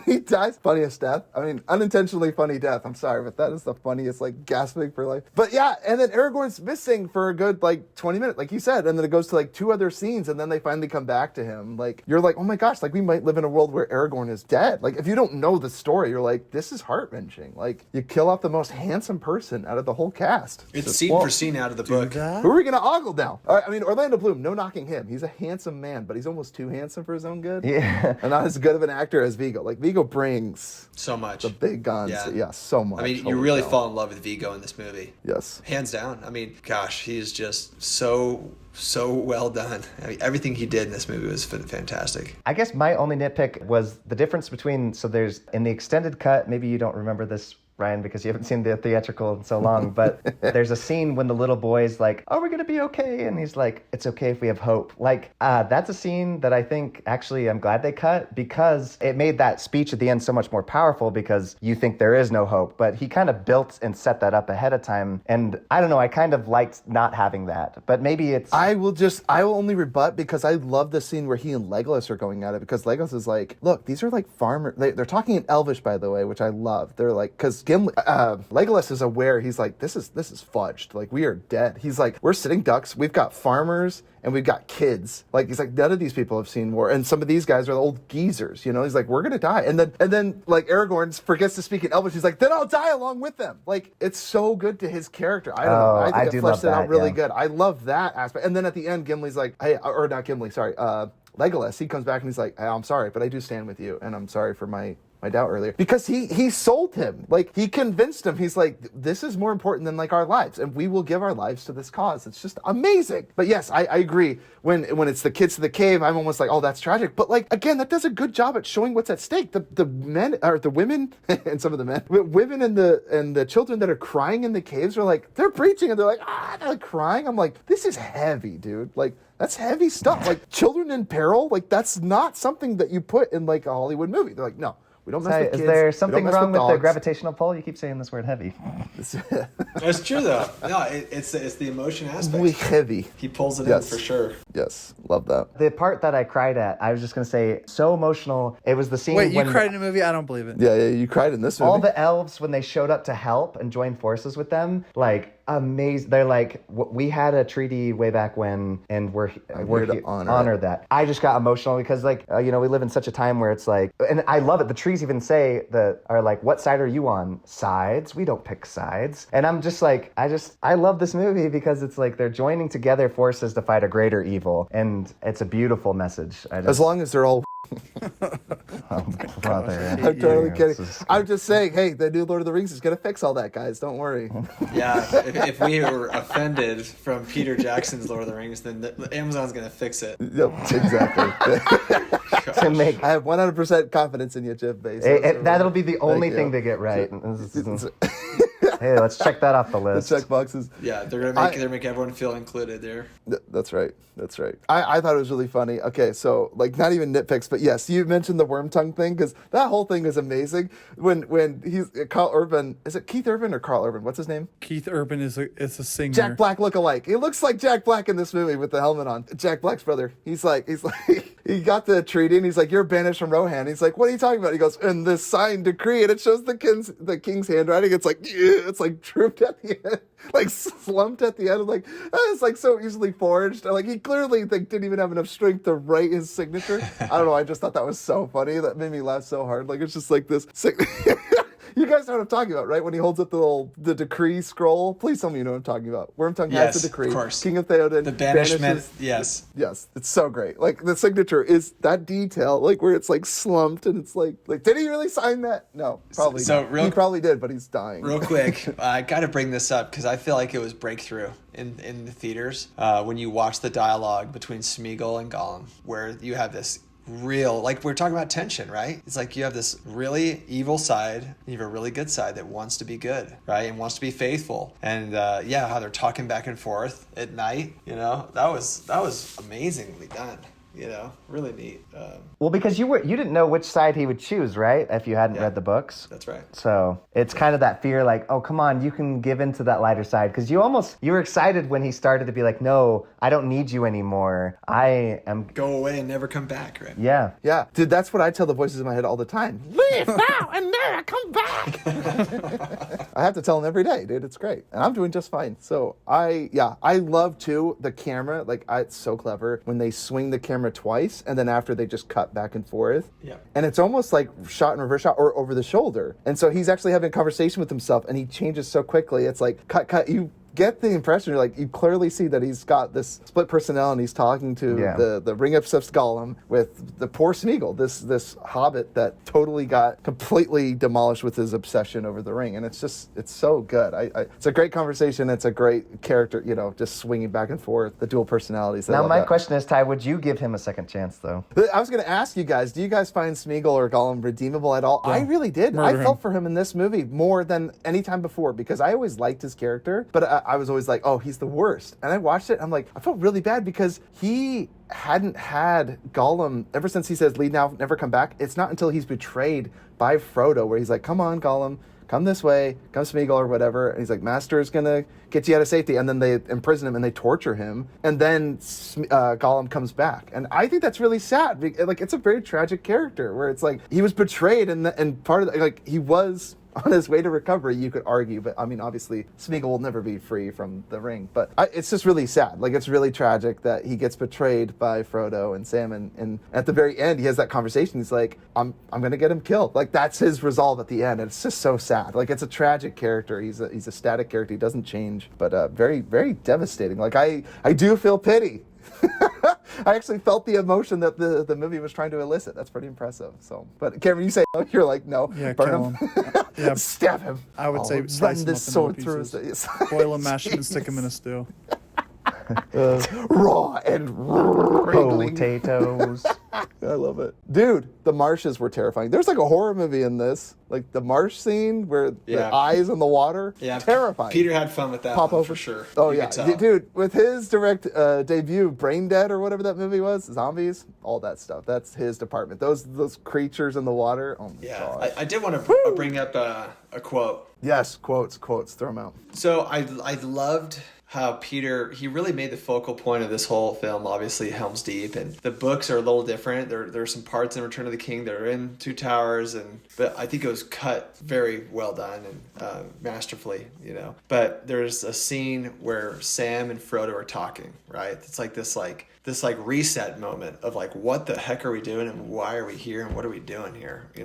He dies. Funniest death. I mean, unintentionally funny death. I'm sorry, but that is the funniest, like, gasping for life. But yeah, and then Aragorn's missing for a good, like, 20 minutes, like you said, and then it goes to, like, 2 other scenes, and then they finally come back to him. Like, you're like, oh my gosh, like, we might live in a world where Aragorn is dead. Like, if you don't know the story, you're like, this is heart-wrenching. Like, you kill off the most handsome person out of the whole cast. It's scene for scene out of the book. Who are we going to ogle now? I mean, Orlando Bloom, no knocking him. He's a handsome man, but he's almost too handsome for his own good. Yeah. And not as good of an actor as Viggo. Like, Like Viggo brings So much. the big guns. Yeah. Yeah, so much. I mean, you Holy really cow. fall in love with Viggo in this movie. Yes. Hands down. I mean, gosh, he is just so well done. I mean, everything he did in this movie was fantastic. I guess my only nitpick was the difference between, so there's, in the extended cut, maybe you don't remember this, Ryan, because you haven't seen the theatrical in so long, but there's a scene when the little boy's like, oh, we're going to be okay. And he's like, it's okay if we have hope. Like, that's a scene that I think actually I'm glad they cut, because it made that speech at the end so much more powerful, because you think there is no hope. But he kind of built and set that up ahead of time. And I don't know, I kind of liked not having that. But maybe it's... I will only rebut because I love the scene where he and Legolas are going at it, because Legolas is like, look, these are like farmers. They're talking in Elvish, by the way, which I love. They're like, because Legolas is aware. He's like, this is fudged. Like, we are dead. He's like, we're sitting ducks. We've got farmers and we've got kids. Like, he's like, none of these people have seen war. And some of these guys are the old geezers, you know? He's like, we're going to die. And then like Aragorn forgets to speak in Elvish. He's like, then I'll die along with them. Like, it's so good to his character. I don't know. I think I it do fleshed love it out that, really yeah. good. I love that aspect. And then at the end, Gimli's like, hey, or not Gimli, sorry, Legolas, he comes back and he's like, hey, I'm sorry, but I do stand with you. And I'm sorry for my doubt earlier, because he sold him. Like, he convinced him. He's like, this is more important than like our lives, and we will give our lives to this cause. It's just amazing. But yes, I agree. When it's the kids to the cave, I'm almost like, oh, that's tragic. But like, again, that does a good job at showing what's at stake. The men, or the women, and some of the men, women and the children that are crying in the caves are like, they're preaching and they're like, they're like crying. I'm like, this is heavy, dude. Like, that's heavy stuff. Like, children in peril, like, that's not something that you put in like a Hollywood movie. They're like, no. We don't mess with kids. Is there We something don't mess wrong with the dogs. gravitational pull? You keep saying this word heavy. It's true though. No, it's the emotion aspect. We heavy. He pulls it Yes. in for sure. Yes, love that. The part that I cried at, I was just going to say, so emotional. It was the scene Wait, you when cried in a movie? I don't believe it. Yeah, you cried in this movie. all the elves, when they showed up to help and join forces with them, like, amazing. They're like, we had a treaty way back when, and we're here to honor that. I just got emotional because, like, we live in such a time where it's like, and I love it. The trees even say are like, what side are you on? Sides? We don't pick sides. And I'm just like, I love this movie because it's like they're joining together forces to fight a greater evil, and it's a beautiful message. As long as they're all. Brother. I'm totally kidding. This is- I'm just saying, hey, the new Lord of the Rings is gonna fix all that, guys. Don't worry. Yeah, if we were offended from Peter Jackson's Lord of the Rings, then Amazon's gonna fix it. Yep, exactly. to make I have 100% confidence in you, Jeff Bezos. that'll be the only Thank thing you. they get right. Hey, let's check that off the The list. check boxes. Yeah, they're gonna make everyone feel included there. That's right. That's right. I thought it was really funny. Okay, so like not even nitpicks, but yes, you mentioned the worm tongue thing because that whole thing is amazing. When he's Carl Urban, is it Keith Urban or Carl Urban? What's his name? Keith Urban is a singer. Jack Black look-alike. He looks like Jack Black in this movie with the helmet on. Jack Black's brother. He's like he got the treaty and he's like, you're banished from Rohan. He's like, what are you talking about? He goes, and this signed decree, and it shows the king's handwriting. It's like, yeah, it's like drooped at the end, like slumped at the end. I'm like, it's like so easily forged. Like he clearly didn't even have enough strength to write his signature. I don't know. I just thought that was so funny. That made me laugh so hard. Like it's just like this. You guys know what I'm talking about, right? When he holds up the decree scroll. Please tell me you know what I'm talking about. Wormtongue has Yes, the decree. of course. King of Theoden. The banishment. banishes- Yes. Yes, it's so great. Like the signature is that detail, like where it's like slumped and it's like did he really sign that? No, probably So not. He probably did, but he's dying. Real quick, I got to bring this up because I feel like it was breakthrough in the theaters when you watch the dialogue between Smeagol and Gollum, where you have this real, like we're talking about tension, right? It's like you have this really evil side, and you have a really good side that wants to be good, right? And wants to be faithful. And how they're talking back and forth at night, that was amazingly done. Really neat. Well, because you didn't know which side he would choose, right? If you hadn't read the books. That's right. So it's kind of that fear, like, oh, come on, you can give into that lighter side. Because you were excited when he started to be like, no, I don't need you anymore. I am. Go away and never come back, right? Yeah. Yeah, dude, that's what I tell the voices in my head all the time. Leave now and never come back. I have to tell them every day, dude. It's great, and I'm doing just fine. So I love too the camera. Like it's so clever when they swing the camera twice, and then after they just cut back and forth. Yeah. And it's almost like shot in reverse shot or over the shoulder. And so he's actually having a conversation with himself, and he changes so quickly. It's like cut. get the impression, like, you clearly see that he's got this split personality. He's talking to the Ring of Sif's Gollum with the poor Smeagol, this hobbit that totally got completely demolished with his obsession over the ring. And it's so good. It's a great conversation. It's a great character, just swinging back and forth, the dual personalities. Now, my question is, Ty, would you give him a second chance, though? I was going to ask you guys, do you guys find Smeagol or Gollum redeemable at all? I really did. Murder I felt for him in this movie more than any time before, because I always liked his character, but I was always like, oh, he's the worst. And I watched it, I'm like, I felt really bad because he hadn't had Gollum ever since he says, leave now, never come back. It's not until he's betrayed by Frodo where he's like, come on, Gollum, come this way, come Smeagol or whatever. And he's like, Master is going to get you out of safety. And then they imprison him and they torture him. And then Gollum comes back. And I think that's really sad. Like, it's a very tragic character where it's like he was betrayed and part of like he was on his way to recovery, you could argue. But I mean, obviously, Smeagol will never be free from the ring. But it's just really sad. Like, it's really tragic that he gets betrayed by Frodo and Sam. And at the very end, he has that conversation. He's like, I'm going to get him killed. Like, that's his resolve at the end. And it's just so sad. Like, it's a tragic character. He's a static character. He doesn't change. But very, very devastating. Like, I do feel pity. I actually felt the emotion that the movie was trying to elicit. That's pretty impressive. So, but Cameron, you say no, you're like, no, Yeah, burn kill him, Yeah. stab him. I would say run slice him this up sword into through his pieces. face. Boil him, mash him, and stick him in a stew. Raw and wriggling. Potatoes. I love it. Dude, the marshes were terrifying. There's like a horror movie in this. Like the marsh scene where the eyes in the water. Yeah, terrifying. Peter had fun with that Pop one over. for sure. Oh, You yeah. could tell. Dude, with his direct debut, Brain Dead or whatever that movie was, zombies, all that stuff. That's his department. Those creatures in the water. Oh, my Yeah, God. I did want to bring up a quote. Yes, quotes, throw them out. So I loved how Peter, he really made the focal point of this whole film, obviously Helm's Deep, and the books are a little different. There are some parts in Return of the King that are in Two Towers, but I think it was cut very well done and masterfully, But there's a scene where Sam and Frodo are talking, right? It's like this reset moment of like, what the heck are we doing and why are we here and what are we doing here? In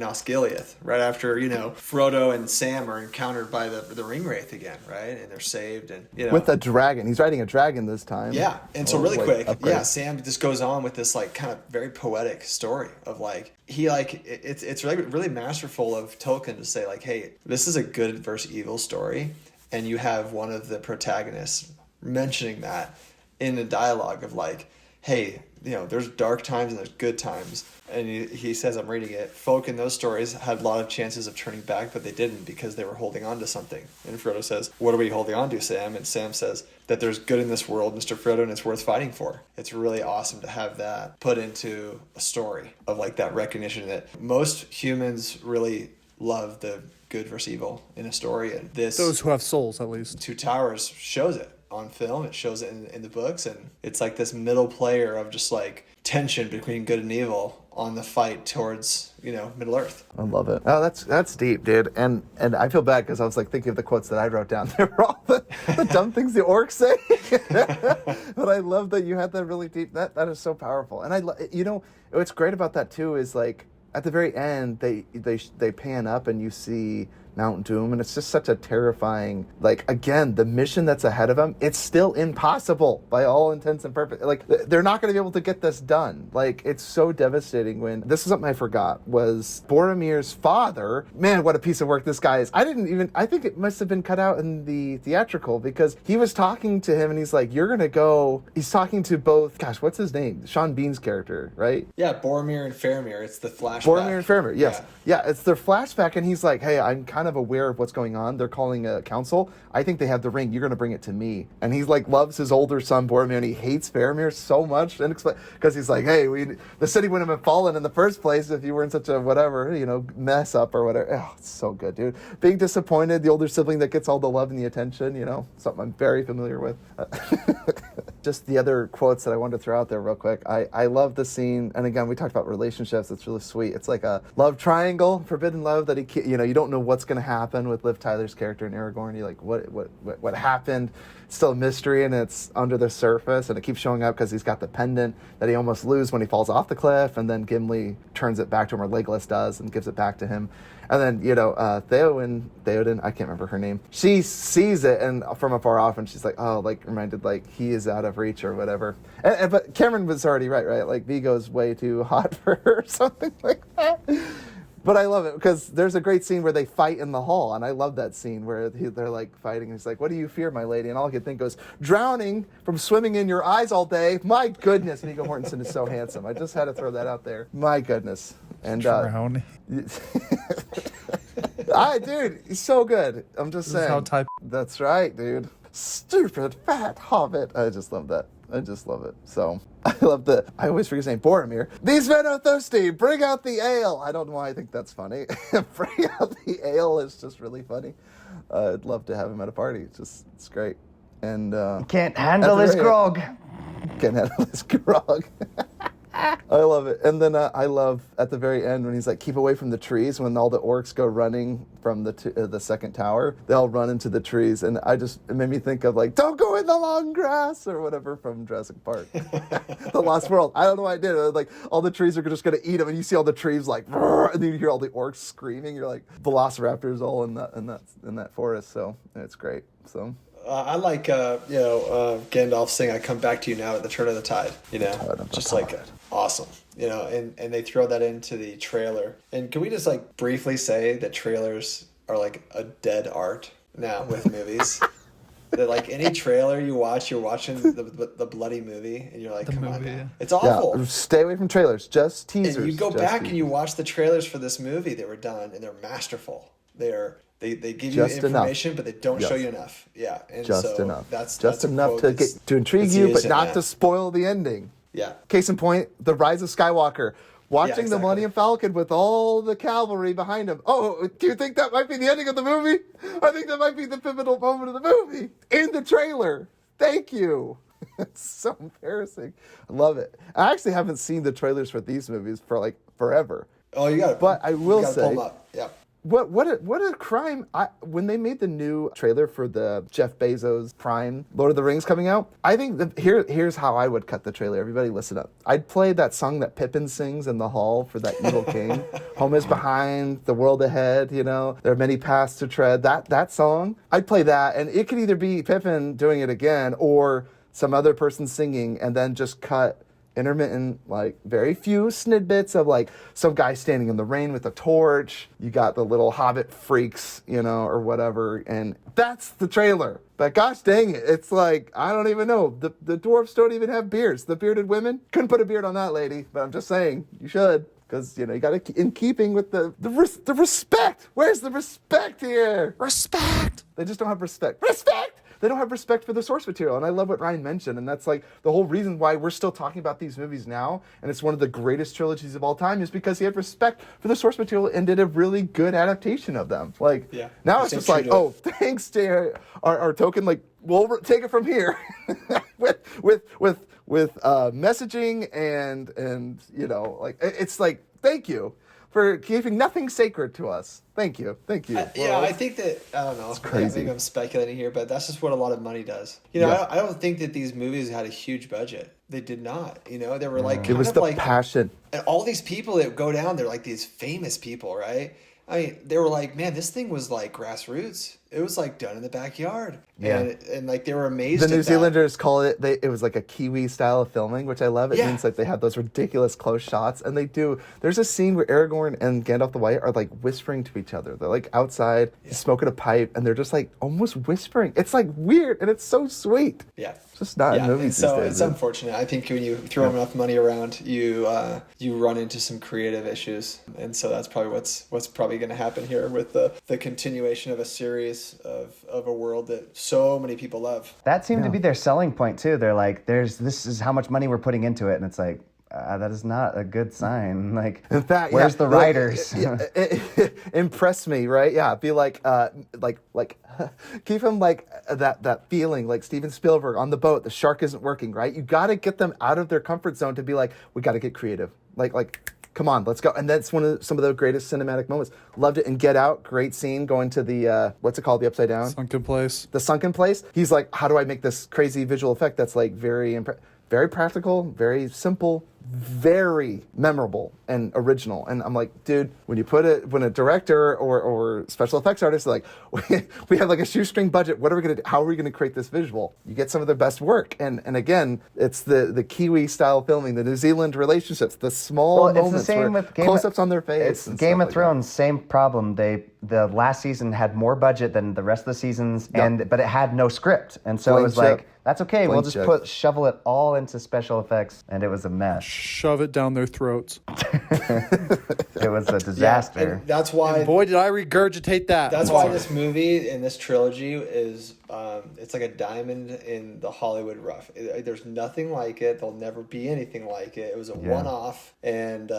Osgiliath, right after, Frodo and Sam are encountered by the ring wraith again, right? And they're saved and, With a dragon. He's riding a dragon this time. Yeah. And so really quick, upgrade. Sam just goes on with this like kind of very poetic story of like, it's really, really masterful of Tolkien to say like, hey, this is a good versus evil story. And you have one of the protagonists mentioning that in the dialogue of like, hey, there's dark times and there's good times. And he says, I'm reading it, folk in those stories had a lot of chances of turning back, but they didn't because they were holding on to something. And Frodo says, what are we holding on to, Sam? And Sam says that there's good in this world, Mr. Frodo, and it's worth fighting for. It's really awesome to have that put into a story of like that recognition that most humans really love the good versus evil in a story. And Those who have souls, at least. Two Towers shows it on film. It shows it in the books, and it's like this middle player of just like tension between good and evil on the fight towards Middle Earth. I love it. Oh, that's deep, dude. And I feel bad because I was like thinking of the quotes that I wrote down. They were all the dumb things the orcs say. But I love that you had that really deep. That is so powerful. And what's great about that too is like at the very end they pan up and you see Mount Doom, and it's just such a terrifying, like, again, the mission that's ahead of them, it's still impossible by all intents and purposes. Like, they're not going to be able to get this done. Like, it's so devastating when, this is something I forgot, was Boromir's father, man, what a piece of work this guy is. I think it must have been cut out in the theatrical, because he was talking to him, and he's like, you're going to go, he's talking to both, gosh, what's his name? Sean Bean's character, right? Yeah, Boromir and Faramir, it's the flashback. Boromir and Faramir, yes. Yeah, it's their flashback, and he's like, hey, I'm kind of aware of what's going on. They're calling a council. I think they have the ring. You're going to bring it to me. And he's like, loves his older son, Boromir, and he hates Faramir so much. Because he's like, hey, the city wouldn't have fallen in the first place if you weren't such a whatever, mess up or whatever. Oh, it's so good, dude. Being disappointed, the older sibling that gets all the love and the attention, something I'm very familiar with. Just the other quotes that I wanted to throw out there real quick. I love the scene, and again, we talked about relationships. It's really sweet. It's like a love triangle, forbidden love that you don't know what's going to happen with Liv Tyler's character in Aragorn. You're like, what happened? It's still a mystery, and it's under the surface, and it keeps showing up because he's got the pendant that he almost loses when he falls off the cliff, and then Gimli turns it back to him, or Legolas does, and gives it back to him. And then, Theoden, I can't remember her name. She sees it and from afar off, and she's like, oh, like reminded, like he is out of reach or whatever. But Cameron was already right? Like Viggo's way too hot for her or something like that. But I love it because there's a great scene where they fight in the hall, and I love that scene where they're like fighting, and he's like, what do you fear, my lady? And all I could think was, drowning from swimming in your eyes all day. My goodness, Viggo Mortensen is so handsome. I just had to throw that out there. My goodness. And Drowning. Dude, he's so good. I'm just saying. This is how type. That's right, dude. Stupid fat hobbit. I just love that. I just love it. So I always forget his name, Boromir. These men are thirsty. Bring out the ale. I don't know why I think that's funny. Bring out the ale is just really funny. I'd love to have him at a party. It's great. And Can't handle his grog. Can't handle his grog. I love it. And then I love at the very end when he's like, keep away from the trees, when all the orcs go running from the second tower, they all run into the trees. And it made me think of like, don't go in the long grass or whatever from Jurassic Park. The Lost World. I don't know why I did it. Like all the trees are just going to eat them, and you see all the trees like, and then you hear all the orcs screaming. You're like, velociraptors all in that forest. So it's great. So. I like, Gandalf saying, I come back to you now at the turn of the tide, just like awesome, and they throw that into the trailer. And can we just like briefly say that trailers are like a dead art now with movies? That like any trailer you watch, you're watching the bloody movie, and you're like, come on, man. It's awful. Yeah, stay away from trailers, just teasers. And you go back and you watch the trailers for this movie that were done, and they're masterful. They give you information, but they don't show you enough. Yeah, and just so enough. That's enough to intrigue you, but not to spoil the ending. Yeah. Case in point, The Rise of Skywalker. Watching the Millennium Falcon with all the cavalry behind him. Oh, do you think that might be the ending of the movie? I think that might be the pivotal moment of the movie. In the trailer. Thank you. It's so embarrassing. I love it. I actually haven't seen the trailers for these movies for like forever. Oh, you got it. But I will say, pull them up. Yeah. What a crime! When they made the new trailer for the Jeff Bezos Prime Lord of the Rings coming out, I think here's how I would cut the trailer. Everybody listen up. I'd play that song that Pippin sings in the hall for that evil king. Home is behind, the world ahead, there are many paths to tread. That song, I'd play that, and it could either be Pippin doing it again or some other person singing, and then just cut intermittent, like very few snippets of like some guy standing in the rain with a torch. You got the little hobbit freaks, or whatever, and that's the trailer. But gosh dang it, it's like, I don't even know. The dwarves don't even have beards. The bearded women couldn't put a beard on that lady, but I'm just saying, you should. Because, you got to, in keeping with the respect. Where's the respect here? Respect. They just don't have respect. Respect! They don't have respect for the source material. And I love what Ryan mentioned. And that's like the whole reason why we're still talking about these movies now. And it's one of the greatest trilogies of all time is because he had respect for the source material and did a really good adaptation of them. Like, now it's just like, oh, thanks, J.R.R. Tolkien. Like, we'll take it from here with messaging and like, it's like, thank you for keeping nothing sacred to us. Thank you. I think that, I don't know. It's crazy. Maybe I'm speculating here, but that's just what a lot of money does. I don't think that these movies had a huge budget. They did not. They were like, it was the passion. And all these people that go down, they're like these famous people, right? I mean, they were like, man, this thing was like grassroots. It was like done in the backyard. Yeah. And like they were amazed The at New that. Zealanders call it, it was like a Kiwi style of filming, which I love. It Yeah. means like they have those ridiculous close shots. And there's a scene where Aragorn and Gandalf the White are like whispering to each other. They're like outside, smoking a pipe, and they're just like almost whispering. It's like weird, and it's so sweet. Yeah. It's just not in movies so these days. it's unfortunate. I think when you throw enough money around, you run into some creative issues, and so that's probably what's probably going to happen here with the continuation of a series of a world that so many people love. That seemed to be their selling point too. They're like, this is how much money we're putting into it, and it's like, that is not a good sign. Like, In fact, where's the writers? Impress me, right? Yeah, be like keep him like that feeling like Steven Spielberg on the boat. The shark isn't working, right? You got to get them out of their comfort zone to be like, we got to get creative. Like, come on, let's go. And that's some of the greatest cinematic moments. Loved it in Get Out. Great scene going to the what's it called? The Upside Down. Sunken place. The sunken place. He's like, how do I make this crazy visual effect that's like very practical, very simple, very memorable and original. And I'm like, dude, when a director or special effects artist are like, we have like a shoestring budget, what are we going to do? How are we going to create this visual? You get some of their best work. And again, it's the Kiwi style filming, the New Zealand relationships, the small moments, it's the same with close-ups on their face. It's Game of Thrones, same problem. The last season had more budget than the rest of the seasons, but it had no script. And so it was like, that's okay, we'll just shovel it all into special effects, and it was a mess. Shove it down their throats. It was a disaster. And that's why. And boy, did I regurgitate that. That's why this movie and this trilogy is it's like a diamond in the Hollywood rough. There's nothing like it. There'll never be anything like it. It was a one-off, and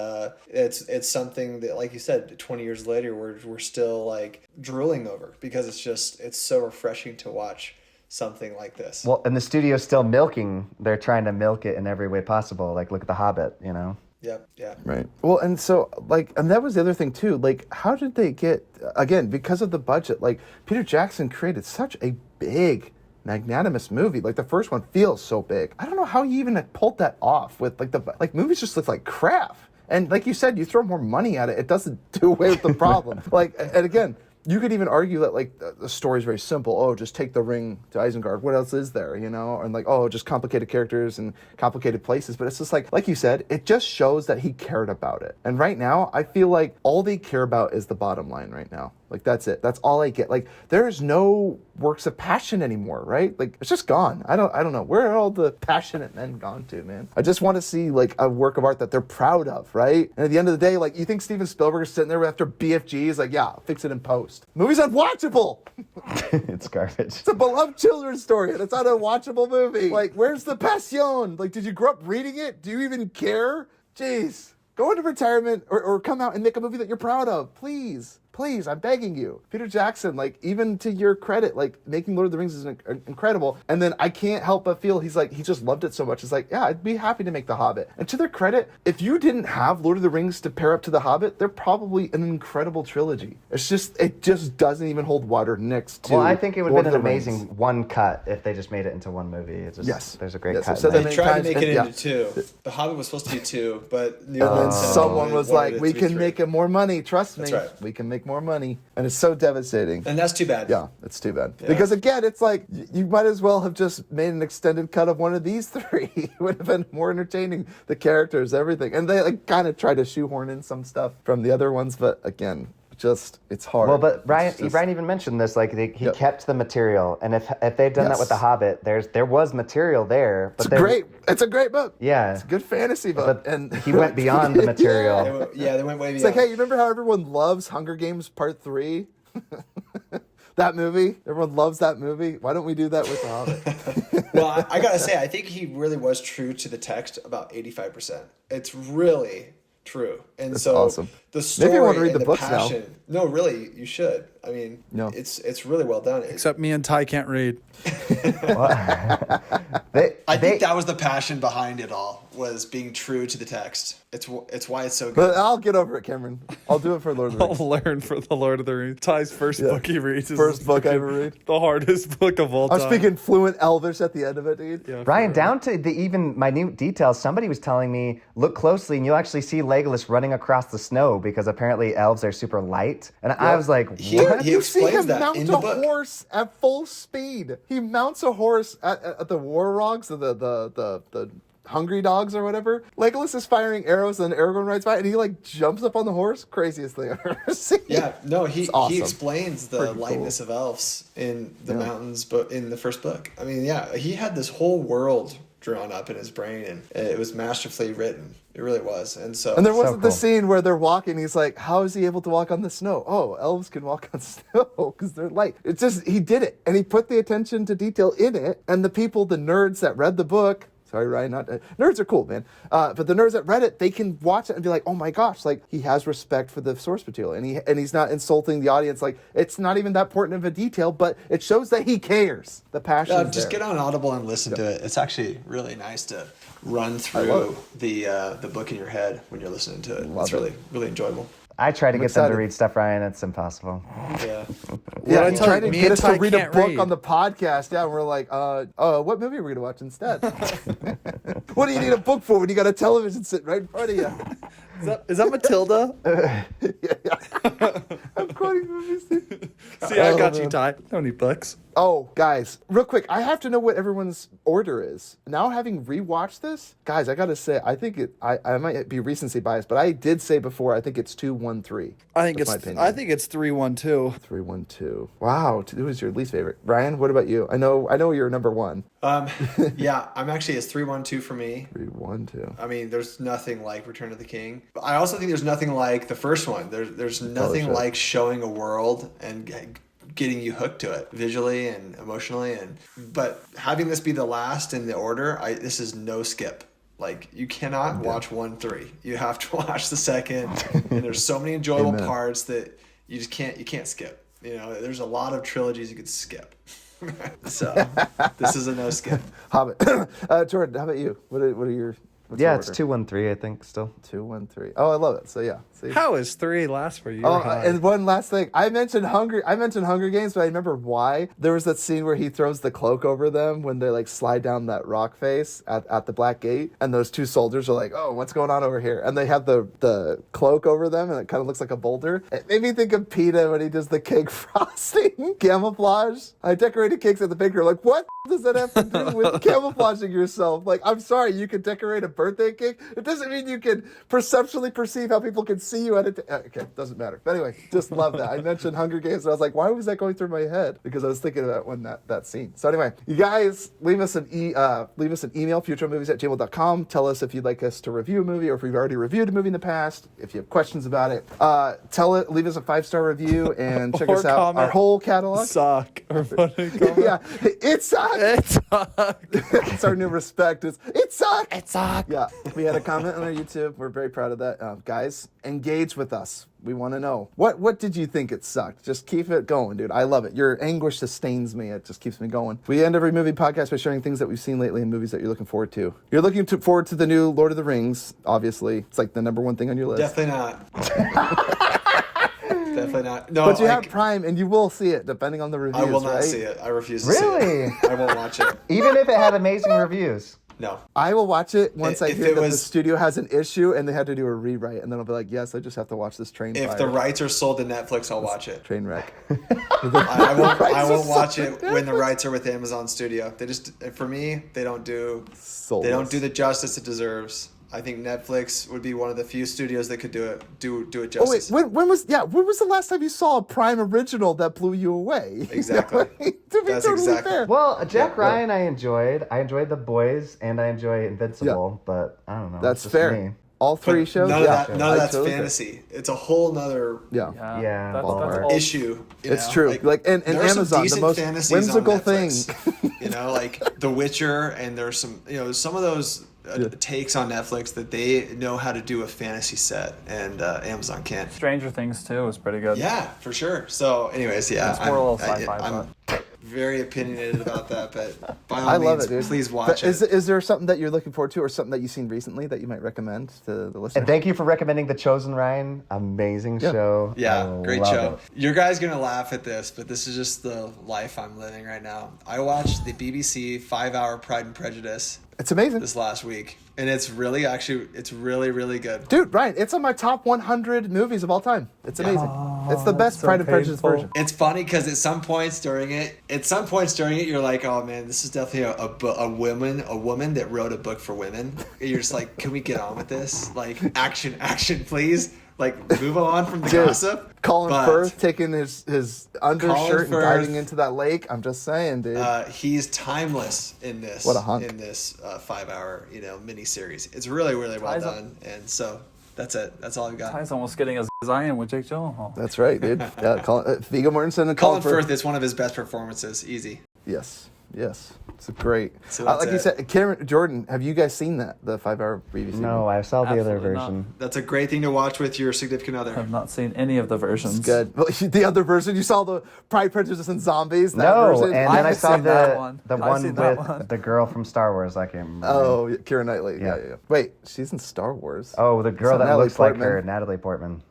it's something that, like you said, 20 years later, we're still like drooling over because it's so refreshing to watch something like this. Well, and the studio's still milking. They're trying to milk it in every way possible. Like, look at The Hobbit, you know? Yep, yeah. Right. Well, and so, and that was the other thing, too. Like, how did they get, again, because of the budget, like, Peter Jackson created such a big, magnanimous movie. Like, the first one feels so big. I don't know how he even pulled that off with, movies just look like crap. And like you said, you throw more money at it, it doesn't do away with the problem. And again, you could even argue that, like, the story's very simple. Oh, just take the ring to Isengard. What else is there, you know? And, like, oh, just complicated characters and complicated places. But it's just like you said, it just shows that he cared about it. And right now, I feel like all they care about is the bottom line right now. Like, that's it. That's all I get. Like, there's no works of passion anymore, right? Like, it's just gone. I don't know. Where are all the passionate men gone to, man? I just want to see, like, a work of art that they're proud of, right? And at the end of the day, like, you think Steven Spielberg is sitting there after BFG is like, yeah, I'll fix it in post. Movie's unwatchable. It's garbage. It's a beloved children's story, and it's not a watchable movie. Like, where's the passion? Like, did you grow up reading it? Do you even care? Jeez. Go into retirement or come out and make a movie that you're proud of, please. Please, I'm begging you. Peter Jackson, like, even to your credit, like, making Lord of the Rings is incredible. And then I can't help but feel he just loved it so much. It's like, yeah, I'd be happy to make The Hobbit. And to their credit, if you didn't have Lord of the Rings to pair up to The Hobbit, they're probably an incredible trilogy. It just doesn't even hold water next to. Well, I think it would have been an amazing Rings. One cut if they just made it into one movie. It's just, yes. There's a great yes, cut. So they tried to make it into two. The Hobbit was supposed to be two, but someone was like, we can make it more money. Trust me. That's right. We can make more money. And it's so devastating. And that's too bad. Yeah, it's too bad. Yeah. Because again, it's like, you might as well have just made an extended cut of one of these three. It would have been more entertaining, the characters, everything. And they like kind of try to shoehorn in some stuff from the other ones, but again, it's hard. Well, but Brian even mentioned this, like he kept the material, and if they'd done that with The Hobbit, there was material there. But it's a great book. Yeah, it's a good fantasy book. But and he went beyond the material. They went way beyond. It's like, hey, you remember how everyone loves Hunger Games Part 3? That movie, everyone loves that movie. Why don't we do that with The Hobbit? Well, I gotta say, I think he really was true to the text about 85%. It's really true, and That's so awesome. The story Maybe I want to read and the books passion. No, really, you should. I mean, no. it's really well done. Except me and Ty can't read. I think that was the passion behind it all, was being true to the text. It's why it's so good. But I'll get over it, Cameron. I'll do it for Lord of the Rings. I'll learn for the Lord of the Rings. Ty's first book he reads is first book I ever read. The hardest book of all time. I'm speaking fluent Elvish at the end of it, dude. Yeah, Brian, down to the even minute details. Somebody was telling me, look closely, and you'll actually see Legolas running across the snow because apparently elves are super light. And I was like, what? He You see explains him that mount in a the book. horse at full speed. He mounts a horse at the war rogs, the hungry dogs or whatever. Legolas is firing arrows and Aragorn rides by and he like jumps up on the horse. Craziest thing I've ever seen. Yeah, no, he awesome. he explains the Pretty lightness of elves in the mountains, but in the first book. I mean, yeah, he had this whole world drawn up in his brain, and it was masterfully written. It really was. And there wasn't cool. the scene where they're walking. He's like, how is he able to walk on the snow? Oh, elves can walk on snow because they're light. It's just, he did it. And he put the attention to detail in it. And the nerds that read the book, Sorry, Ryan. Not nerds are cool, man. But the nerds at Reddit, they can watch it and be like, oh my gosh, like he has respect for the source material, and he's not insulting the audience. Like it's not even that important of a detail, but it shows that he cares. The passion. Just get on Audible and listen to it. It's actually really nice to run through the book in your head when you're listening to it. It's really, really enjoyable. I try to get them excited. to read stuff, Ryan. It's impossible. Yeah. Yeah, I he tell tried you, to me get and us to Ty read a can't book read. on the podcast. Yeah, and we're like, what movie are we going to watch instead? What do you need a book for when you got a television sitting right in front of you? Is that Matilda? I'm quoting movies. See, I got you, Ty. No need books. Oh, guys, real quick, I have to know what everyone's order is. Now, having rewatched this, guys, I gotta say, I think I might be recency biased, but I did say before, I think it's 2-1-3. I think That's my it's opinion. I think it's 3-1-2. 3-1-2. Wow, who was your least favorite? Ryan, what about you? I know you're number one. Yeah, I'm actually, it's 3-1-2 for me. 3-1-2. I mean, there's nothing like Return of the King. But I also think there's nothing like the first one. There's nothing Fellowship. like showing a world and getting you hooked to it visually and emotionally. But having this be the last in the order, this is no skip. Like you cannot watch 1-3. You have to watch the second. And there's so many enjoyable Amen. parts that you can't skip. You know, there's a lot of trilogies you could skip. So this is a no skip. Hobbit. Jordan, how about you? What are your? What's Yeah, your it's order? 2-1-3, I think, still. 2-1-3. Oh, I love it. So yeah. See? How is 3 last for you? Oh, You're high. and one last thing. I mentioned Hunger Games, but I remember why. There was that scene where he throws the cloak over them when they like slide down that rock face at the Black Gate, and those two soldiers are like, "Oh, what's going on over here?" And they have the cloak over them, and it kind of looks like a boulder. It made me think of PETA when he does the cake frosting camouflage. I decorated cakes at the bakery. Like, what does that have to do with camouflaging yourself? Like, I'm sorry, you can decorate a birthday cake. It doesn't mean you can perceptually perceive how people can see you at it. Okay, doesn't matter. But anyway, just love that. I mentioned Hunger Games, and I was like, why was that going through my head? Because I was thinking about when that scene. So anyway, you guys leave us an email, futromovies@gmail.com. Tell us if you'd like us to review a movie, or if we've already reviewed a movie in the past. If you have questions about it, leave us a 5-star review and check Or us out. comment. Our whole catalog. Suck. Or what do you call it? Yeah, it sucks. It suck. It's our new respect. It sucks. It suck. Yeah, we had a comment on our YouTube. We're very proud of that. Guys, engage with us. We want to know. What did you think it sucked? Just keep it going, dude. I love it. Your anguish sustains me. It just keeps me going. We end every movie podcast by sharing things that we've seen lately and movies that you're looking forward to. You're looking forward to the new Lord of the Rings, obviously. It's like the number one thing on your list. Definitely not. Definitely not. No, But you have Prime, and you will see it, depending on the reviews, I will not right? see it. I refuse to see Really? it. I won't watch it. Even if it had amazing reviews. No. I will watch it once I If hear it that the was- studio has an issue and they had to do a rewrite, and then I'll be like, yes, I just have to watch this train If fire. the rights are sold to Netflix, I'll watch it. Train wreck. I won't are watch sold it to when the rights are with Amazon Studio. They just, for me, they don't do Soulless. the justice it deserves. I think Netflix would be one of the few studios that could do it Oh wait, justice. when was the last time you saw a Prime original that blew you away? Exactly. to be That's totally exactly- fair. Well, Jack Ryan I enjoyed. I enjoyed The Boys, and I enjoy Invincible, but I don't know. That's it's just fair. me. All But three shows. none Yeah, of that's I totally fantasy. It's a whole nother Yeah. Yeah, that's ballpark. all. issue. you It's know? true. Like, and there are some Amazon, the decent most fantasies whimsical on thing. Netflix. You know, like The Witcher, and there's some of those takes on Netflix that they know how to do a fantasy set, and Amazon can't. Stranger Things too was pretty good. Yeah, for sure. So, anyways, yeah, It's more a little sci-fi, I'm very opinionated about that, but by all I love means, it, dude. please But watch it. Is there something that you're looking forward to, or something that you've seen recently that you might recommend to the listeners? And thank you for recommending The Chosen, Ryan. Amazing show. Yeah, I great love show. it. Your guys gonna laugh at this, but this is just the life I'm living right now. I watched the BBC 5-hour Pride and Prejudice It's amazing. this last week, and it's really really good. Dude, Ryan, it's on my top 100 movies of all time. It's amazing. it's the best so Pride and Prejudice painful. version. It's funny because at some points during it, you're like, oh man, this is definitely a woman that wrote a book for women. And you're just like, can we get on with this? Like, action, please. Like, move on from the Dude, gossip. Colin But, Firth taking his undershirt and Firth, diving into that lake. I'm just saying, dude. He's timeless in this. What a hunk. In this 5-hour, miniseries. It's really well Ties up. done, and so that's it. That's all I've got. Ty's almost getting as I am with Jake Gyllenhaal. That's right, dude. Yeah, Viggo Mortensen and Colin Firth. Firth is one of his best performances. Easy. Yes. Yes. It's great. So that's like you it. said, Cameron, Jordan, have you guys seen that? The 5-hour BBC? No, I saw the other Absolutely not. version. That's a great thing to watch with your significant other. I've not seen any of the versions. It's good. Well, the other version, you saw the Pride, Prejudice, and Zombies? That No, version? and then I I've saw seen that the one. the I've one seen that with one. the girl from Star Wars. I can't remember. Oh, Keira Knightley. Yeah. Yeah. Wait, she's in Star Wars? Oh, the girl So that Natalie looks like Portman. her, Natalie Portman.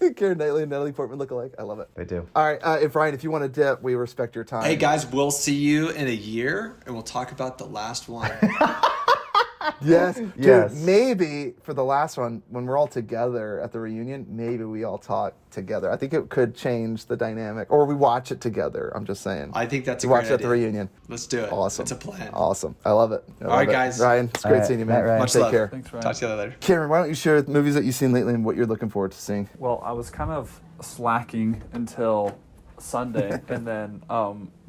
Keira Knightley and Natalie Portman look alike. I love it. They do. All right, if Ryan, if you want to dip, we respect your time. Hey guys, we'll see you in a year, and we'll talk about the last one. Yes. Dude, Yes. maybe for the last one, when we're all together at the reunion, maybe we all talk together. I think it could change the dynamic. Or we watch it together. I'm just saying. I think that's a we watch great it at the idea. reunion. Let's do it. Awesome. It's a plan. Awesome. I love it. I All love right, it. guys. Ryan, it's great All right, seeing you, Matt, man. Ryan. Much Take love. care. Thanks, Ryan. Talk to you later. Cameron, why don't you share the movies that you've seen lately and what you're looking forward to seeing? Well, I was kind of slacking until Sunday, and then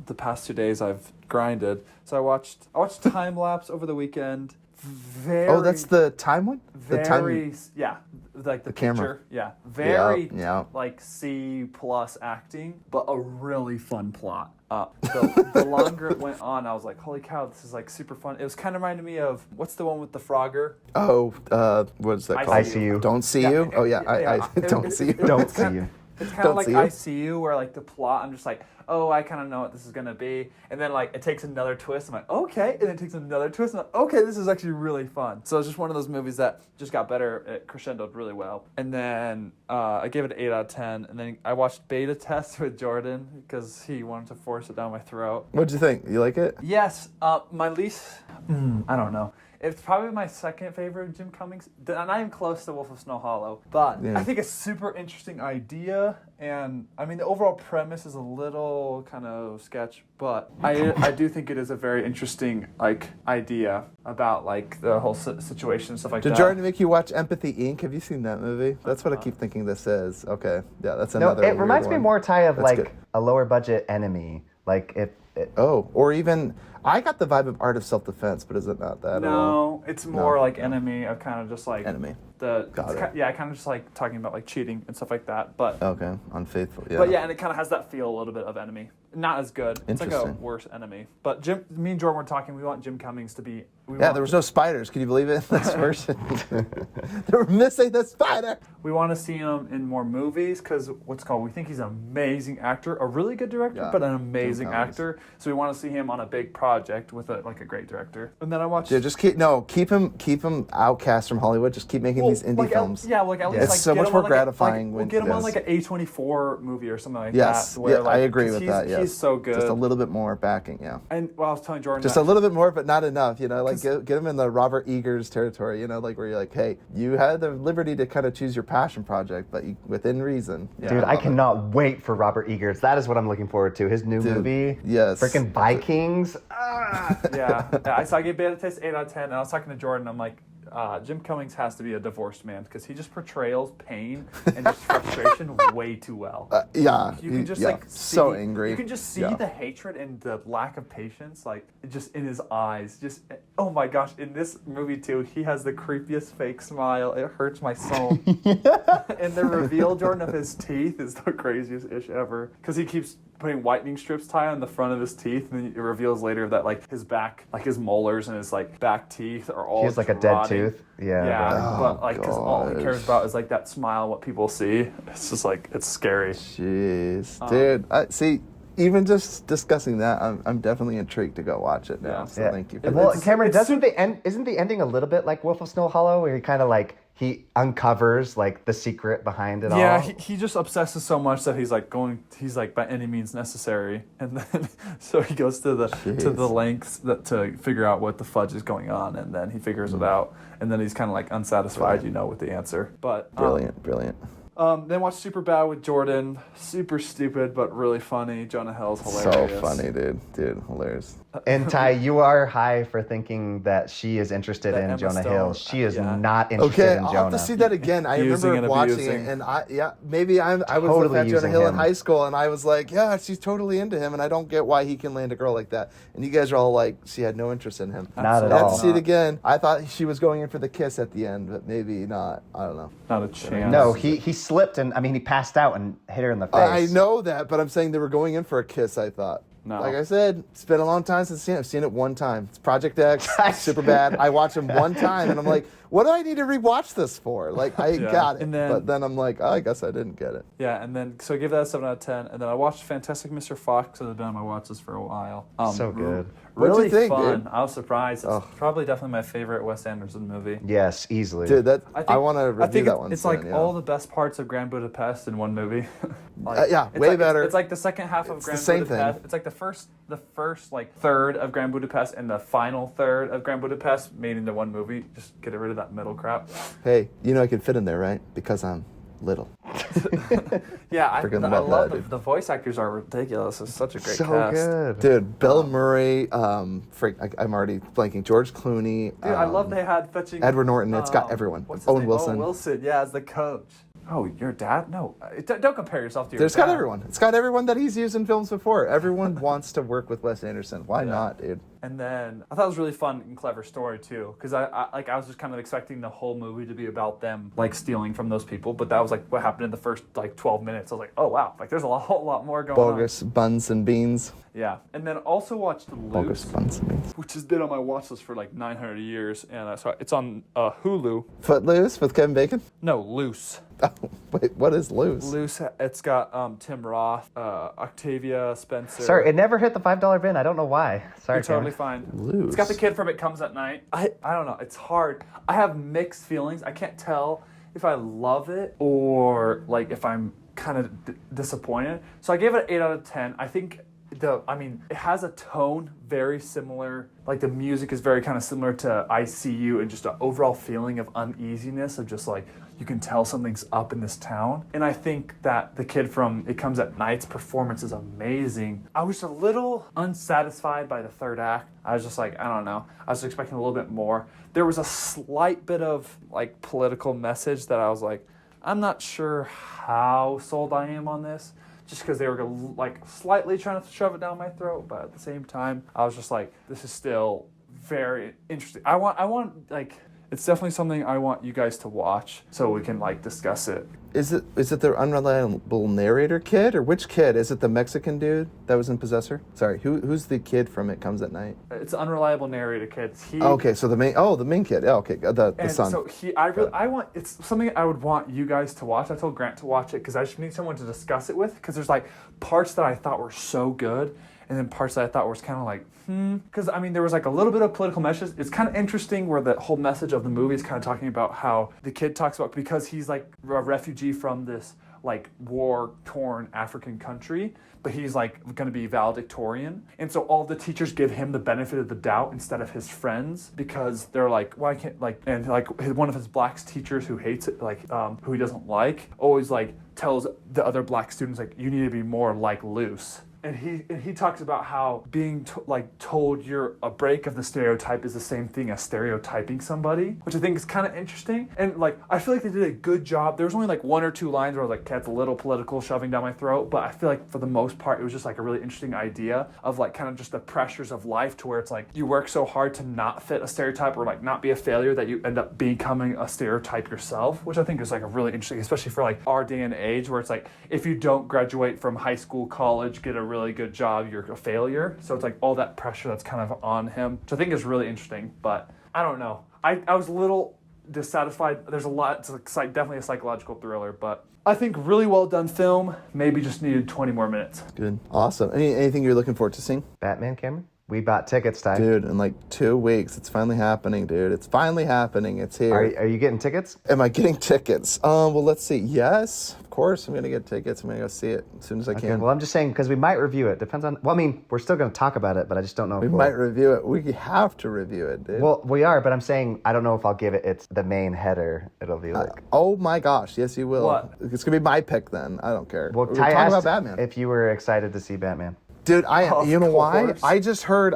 the past 2 days I've grinded. So I watched Time Lapse over the weekend. Very, Oh, that's the time one? The very yeah, like the camera. picture, yeah, very yeah. like C plus acting, but a really fun plot. The longer it went on, I was like, holy cow, this is like super fun. It was kind of reminded me of what's the one with the Frogger? Oh, what is that I called? See You. Don't See You? Oh, yeah. I don't see you. Don't see you. It's kind Don't of like see you. I See You, where like the plot, I'm just like, oh, I kind of know what this is gonna be, and then like it takes another twist. I'm like, okay, and then it takes another twist. I'm like, okay, this is actually really fun. So it's just one of those movies that just got better. It crescendoed really well, and then I gave it an 8 out of 10. And then I watched Beta Test with Jordan because he wanted to force it down my throat. What'd you think? You like it? Yes, my least. I don't know. It's probably my second favorite Jim Cummings. Not even close to Wolf of Snow Hollow. But Yeah. I think it's a super interesting idea. And I mean, the overall premise is a little kind of sketch. But I do think it is a very interesting like idea about like the whole situation and stuff like Did that. Jordan make you watch Empathy Inc.? Have you seen that movie? That's what I keep thinking this is. Okay. Yeah, that's No, another it weird reminds me one. more, Ty, of That's like good. a lower budget Enemy. Like it Oh, or even... I got the vibe of Art of Self-Defense, but is it not that at all? No, it's more No. like Enemy of kind of just like Enemy. Got it. yeah, kind of just like talking about like cheating and stuff like that. But Okay, Unfaithful, yeah. But yeah, and it kind of has that feel a little bit of Enemy. Not as good. It's like a Interesting. worse Enemy. But me and Jordan were talking. We want Jim Cummings to be. Yeah, there was no spiders. Can you believe it? In this version. They were missing the spider. We want to see him in more movies because we think he's an amazing actor, a really good director, Yeah, but an Jim amazing Cummings. actor. So we want to see him on a big project with a great director. And then I watched. Yeah, just keep him outcast from Hollywood. Just keep making these indie films. Yeah, like at least It's like, so get much him more on, like, gratifying we'll when- get him on yes. like an A24 movie or something like Yes, that. Where, yeah, like, I agree 'cause with he's, that. Yes, he's so good. Just a little bit more backing. Yeah. And I was telling Jordan, Just that, a little bit more, but not enough. You know, like get him in the Robert Eggers territory. You know, like where you're like, hey, you had the liberty to kind of choose your passion project, but within reason. Yeah, Dude, I love it. cannot wait for Robert Eggers. That is what I'm looking forward to. His new Dude, movie. yes. Freaking Vikings. Ah. yeah. So I gave Beta Test 8 out of 10, and I was talking to Jordan. I'm like, Jim Cummings has to be a divorced man because he just portrays pain and just frustration way too well. Yeah, You can just yeah, like see, so angry. You can just see Yeah. the hatred and the lack of patience, like just in his eyes. Just oh my gosh! In this movie too, he has the creepiest fake smile. It hurts my soul. And the reveal, Jordan, of his teeth is the craziest ish ever because he keeps putting whitening strips tie on the front of his teeth, and then it reveals later that like his back, like his molars and his like back teeth are all He has like a just dead rotting. tooth. Yeah. Yeah, bro. but like because all he cares gosh. about is like that smile, what people see. It's just like it's scary. Jeez, dude. I see. Even just discussing that, I'm definitely intrigued to go watch it now. Yeah. So Yeah. thank you. Well, It's- Cameron, it's isn't the ending a little bit like Wolf of Snow Hollow, where he kind of like he uncovers like the secret behind it all? Yeah, he just obsesses so much that he's like by any means necessary, and then so he goes to the Jeez. lengths to figure out what the fudge is going on, and then he figures it out, and then he's kind of like unsatisfied, with the answer. But Brilliant. Then watch Superbad with Jordan. Super stupid, but really funny. Jonah Hill's hilarious. So funny, dude. Hilarious. And Ty, you are high for thinking that she is interested That in Emma Jonah Stone, Hill. She is yeah. not interested Okay, in I'll Jonah. have to see that again. I Using remember and watching abusing. it, and maybe I was Totally looking at Jonah using Hill in him. high school, and I was like, yeah, she's totally into him, and I don't get why he can land a girl like that. And you guys are all like, she had no interest in him. Not at I had all. to see it again. I thought she was going in for the kiss at the end, but maybe not. I don't know. Not a chance. No, he slipped and he passed out and hit her in the face. I know that, but I'm saying they were going in for a kiss. I thought. No. Like I said, it's been a long time since I've seen it. I've seen it one time. It's Project X, super bad. I watched him one time, and I'm like, what do I need to rewatch this for? Like, I got it. And then- but then I'm like, oh, I guess I didn't get it. Yeah, and then so I gave that a 7 out of 10, and then I watched Fantastic Mr. Fox. I've been on my watch list for a while. So good. What'd Really you think, fun. dude? I was surprised. It's probably definitely my favorite Wes Anderson movie. Yes, easily. Dude, I want to review think that one it's soon, like yeah. all the best parts of Grand Budapest in one movie. Yeah, it's way like, better. It's like the second half of It's the Grand same Budapest. thing. It's like the first like third of Grand Budapest and the final third of Grand Budapest made into one movie. Just get rid of that middle crap. Hey, you know I can fit in there, right? Because I'm little. Yeah, I Forgetting love about that, the, dude. the voice actors are ridiculous. It's such a great So cast. good. Dude, Bill Murray, I'm already blanking. George Clooney. Dude, I love they had fetching Edward Norton. It's got everyone. What's his Owen name? Wilson. Owen Wilson, yeah, as the coach. Oh, your dad? No, don't compare yourself to your There's dad. got everyone. It's got everyone that he's used in films before. Everyone wants to work with Wes Anderson. Why not, dude? And then I thought it was a really fun and clever story too, because I was just kind of expecting the whole movie to be about them like stealing from those people, but that was like what happened in the first like 12 minutes. I was like, oh wow, like there's a whole lot more going Bogus buns and beans. on. Yeah, and then also watched Bogus Loose, buns and beans. which has been on my watch list for like 900 years, and so it's on Hulu. Footloose with Kevin Bacon? No, Loose. Oh, wait, what is loose? Loose. It's got Tim Roth, Octavia Spencer. Sorry, it never hit the $5 bin. I don't know why. Sorry, You're totally Cameron. fine. Loose. It's got the kid from It Comes at Night. I don't know. It's hard. I have mixed feelings. I can't tell if I love it or like if I'm kind of disappointed. So I gave it an 8 out of 10. I think it has a tone very similar. Like the music is very kind of similar to ICU and just an overall feeling of uneasiness of just like you can tell something's up in this town. And I think that the kid from It Comes at Night's performance is amazing. I was a little unsatisfied by the third act. I was just like, I don't know. I was expecting a little bit more. There was a slight bit of like political message that I was like, I'm not sure how sold I am on this. Just because they were like slightly trying to shove it down my throat, but at the same time, I was just like, this is still very interesting. I want like, it's definitely something I want you guys to watch so we can like discuss it. Is it the unreliable narrator kid, or which kid? Is it the Mexican dude that was in Possessor? Sorry, who's the kid from It Comes at Night? It's an unreliable narrator, kids. Okay, so the main kid. Oh, okay, the And son. so it's something I would want you guys to watch. I told Grant to watch it because I just need someone to discuss it with, because there's like parts that I thought were so good and then parts that I thought was kind of like, because I mean there was like a little bit of political message. It's kind of interesting where the whole message of the movie is kind of talking about how the kid talks about, because he's like a refugee from this like war-torn African country, but he's like going to be valedictorian, and so all the teachers give him the benefit of the doubt instead of his friends, because they're like, why can't like, and like one of his black teachers who hates it, like who he doesn't like, always like tells the other black students like, you need to be more like Loose. And he talks about how being told you're a break of the stereotype is the same thing as stereotyping somebody, which I think is kind of interesting. And like I feel like they did a good job. There was only like 1 or 2 lines where I was like, that's a little political shoving down my throat, but I feel like for the most part it was just like a really interesting idea of like kind of just the pressures of life, to where it's like you work so hard to not fit a stereotype or like not be a failure that you end up becoming a stereotype yourself, which I think is like a really interesting, especially for like our day and age, where it's like if you don't graduate from high school, college, get a really good job, you're a failure. So it's like all that pressure that's kind of on him, which I think is really interesting. But I don't know. I was a little dissatisfied. There's a lot. It's like definitely a psychological thriller, but I think really well done film. Maybe just needed 20 more minutes. Good, awesome. Anything you're looking forward to seeing? Batman, Cameron? We bought tickets, Ty. Dude, in like 2 weeks, it's finally happening, dude. It's finally happening. It's here. Are you getting tickets? Am I getting tickets? Well, let's see. Yes, of course, I'm gonna get tickets. I'm gonna go see it as soon as I Okay, can. well, I'm just saying because we might review it. Depends on. Well, I mean, we're still going to talk about it, but I just don't know. We might review it. We have to review it, dude. Well, we are, but I'm saying I don't know if I'll give it. It's the main header. It'll be like. Oh my gosh, yes, you will. What? It's gonna be my pick then. I don't care. Well, We're Ty talking asked about Batman. if you were excited to see Batman. Dude, you know why? course. I just heard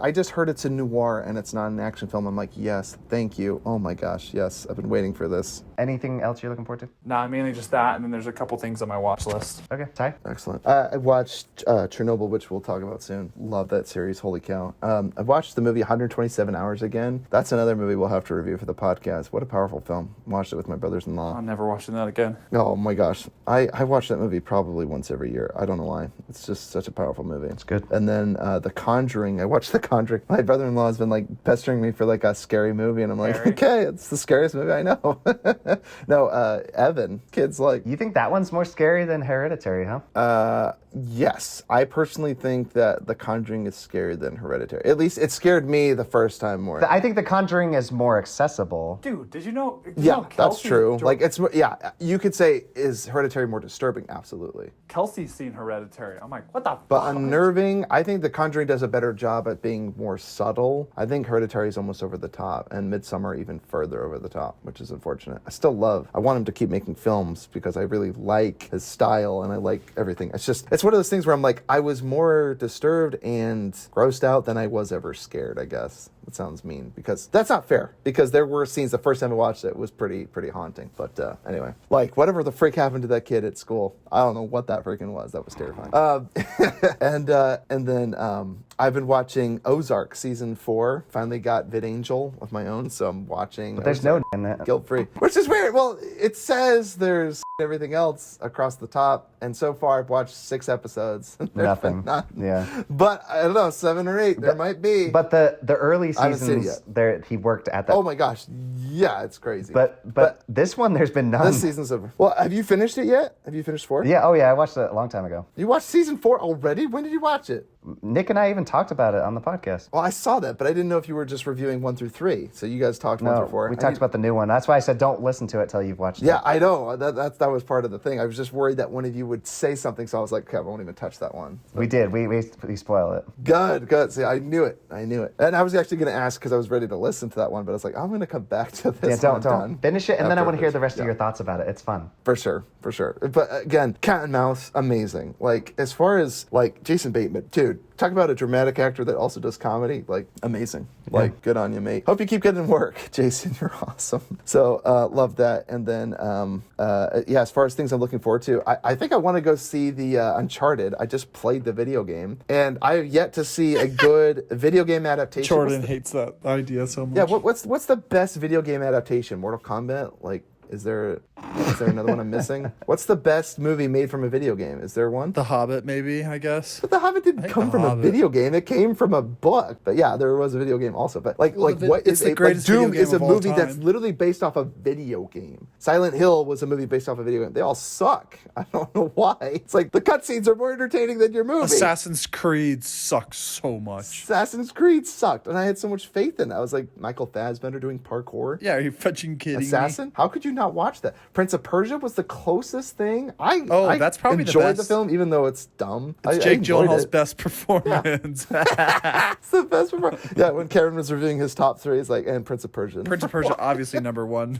it's a noir and it's not an action film. I'm like, yes, thank you. Oh my gosh, yes, I've been waiting for this. Anything else you're looking forward to? Nah, mainly just that, and then there's a couple things on my watch list. Okay, Ty. Excellent. I watched Chernobyl, which we'll talk about soon. Love that series. Holy cow. I've watched the movie 127 Hours again. That's another movie we'll have to review for the podcast. What a powerful film. Watched it with my brothers-in-law. I'm never watching that again. Oh my gosh. I watch that movie probably once every year. I don't know why. It's just such a powerful movie. It's good. good. And then The Conjuring. I watched The Conjuring. My brother-in-law has been like pestering me for like a scary movie, and I'm like, Scary? okay, it's the scariest movie I know. No, Evan. Kids like. You think that one's more scary than Hereditary, huh? Yes, I personally think that The Conjuring is scarier than Hereditary. At least it scared me the first time more. I think The Conjuring is more accessible. Dude, did you know? Yeah, that's Kelsey- true. Like you could say, is Hereditary more disturbing? Absolutely. Kelsey's seen Hereditary. I'm like, what the But fuck? unnerving, I think The Conjuring does a better job at being more subtle. I think Hereditary is almost over the top, and Midsommar even further over the top, which is unfortunate. I want him to keep making films because I really like his style and I like everything. It's one of those things where I'm like, I was more disturbed and grossed out than I was ever scared, I guess. That sounds mean because that's not fair, because there were scenes the first time I watched it was pretty haunting. But anyway, like whatever the freak happened to that kid at school, I don't know what that freaking was. That was terrifying. And then I've been watching Ozark season 4. Finally got VidAngel of my own, so I'm watching. But there's Ozark no in it. guilt-free, which is weird. Well, it says there's everything else across the top, and so far I've watched 6 episodes. There's Nothing. been none. Yeah. But I don't know, 7 or 8 there might be. But the early I haven't seen it seasons, there he worked at that. Oh my gosh, yeah, it's crazy. But this one, there's been none. this season's over. Well, have you finished it yet? Have you finished 4? Yeah. Oh yeah. I watched it a long time ago. You watched season 4 already? When did you watch it? Nick and I even talked about it on the podcast. Well, I saw that, but I didn't know if you were just reviewing 1 through 3. So you guys talked 1 No, through 4. we talked about the new one. That's why I said don't listen to it till you've watched it. Yeah, I know. That was part of the thing. I was just worried that one of you would say something, so I was like, okay, I won't even touch that one. We did. We spoil it. Good. See, I knew it. And I was actually going to ask because I was ready to listen to that one, but I was like, I'm going to come back to this. Yeah, when I'm don't done finish it, and then I after want to hear this. the rest of Yeah. your thoughts about it. It's fun. For sure. But again, Cat and Mouse, amazing. Like, as far as, like, Jason Bateman, dude, talk about a dramatic actor that also does comedy. Like, amazing. Like, good on you, mate. Hope you keep getting work. Jason, you're awesome. So, love that. And then, as far as things I'm looking forward to, I think I want to go see the Uncharted. I just played the video game, and I have yet to see a good video game adaptation. Jordan hates that idea so much. Yeah, what's the best video game adaptation? Mortal Kombat? Like, is there another one I'm missing? What's the best movie made from a video game? Is there one? The Hobbit, maybe, I guess. But The Hobbit didn't come The from a Hobbit. video game. It came from a book. But yeah, there was a video game also. But Well, what it's is the greatest video Doom game is a of all movie that's time. literally based off a video game. Silent Hill was a movie based off a video game. They all suck. I don't know why. It's like the cutscenes are more entertaining than your movie. Assassin's Creed sucks so much. Assassin's Creed sucked, and I had so much faith in it. I was like, Michael Fassbender doing parkour. Yeah, are you fudging kidding Assassin? How could you not watch that? Prince of Persia was the closest thing. I that's probably the enjoyed the best. film, even though it's dumb. me? It's I Jake enjoyed Gyllenhaal's it. best performance. It's the best part. Yeah, when Karen was reviewing his top 3, he's like, and Prince of Persia. Prince of Persia, obviously number 1.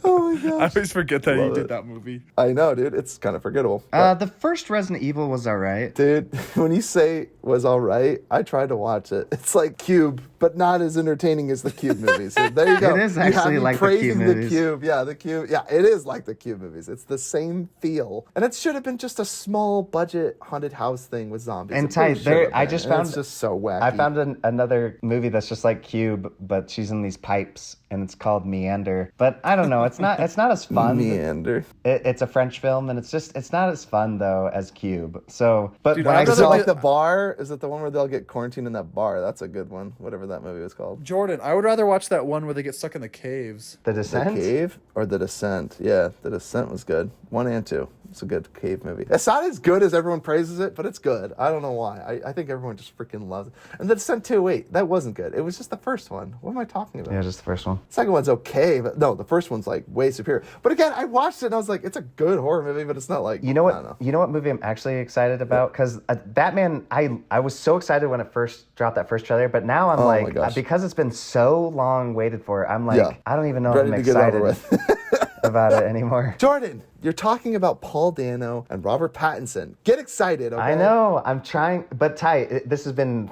Oh my gosh. I always forget that he Love did it. that movie. I know, dude. It's kind of forgettable. But, The first Resident Evil was alright. dude, when you say was all right, I tried to watch it. It's like Cube, but not as entertaining as the Cube movies. So there you go. It is You have actually me like the praising Cube the movies. Cube. Yeah, the Cube. Yeah, it is like the Cube movies. It's the same feel, and it should have been just a small budget haunted house thing with zombies. And It really Ty, should there- have I been, just and found- it's just so wacky. I found another movie that's just like Cube, but she's in these pipes, and it's called Meander. But I don't know. It's not as fun. Meander. It's a French film, and it's not as fun though as Cube. So, but Dude, when I'd I Is rather it saw like the bar? Is it the one where they'll get quarantined in that bar? That's a good one. Whatever that movie was called. Jordan, I would rather watch that one where they get stuck in the caves. The The Descent, Cave or The Descent? Yeah, The Descent was good. 1 and 2. It's a good cave movie. It's not as good as everyone praises it, but it's good. I don't know why. I think everyone just freaking loves it. And The Descent 2, wait, that wasn't good. It was just the first one. What am I talking about? yeah, just the first one. Second one's okay, but no, the first one's like way superior. But again, I watched it and I was like, it's a good horror movie, but it's not like, You know I don't what? You know what movie I'm actually excited about? Because Batman, I was so excited when it first dropped that first trailer, but now I'm Oh my like, gosh. because it's been so long waited for, I'm like, Yeah. I don't even know Ready if I'm to get it excited over with. about it anymore. Jordan, you're talking about Paul Dano and Robert Pattinson. Get excited, okay? I know, I'm trying, but Ty, this has been,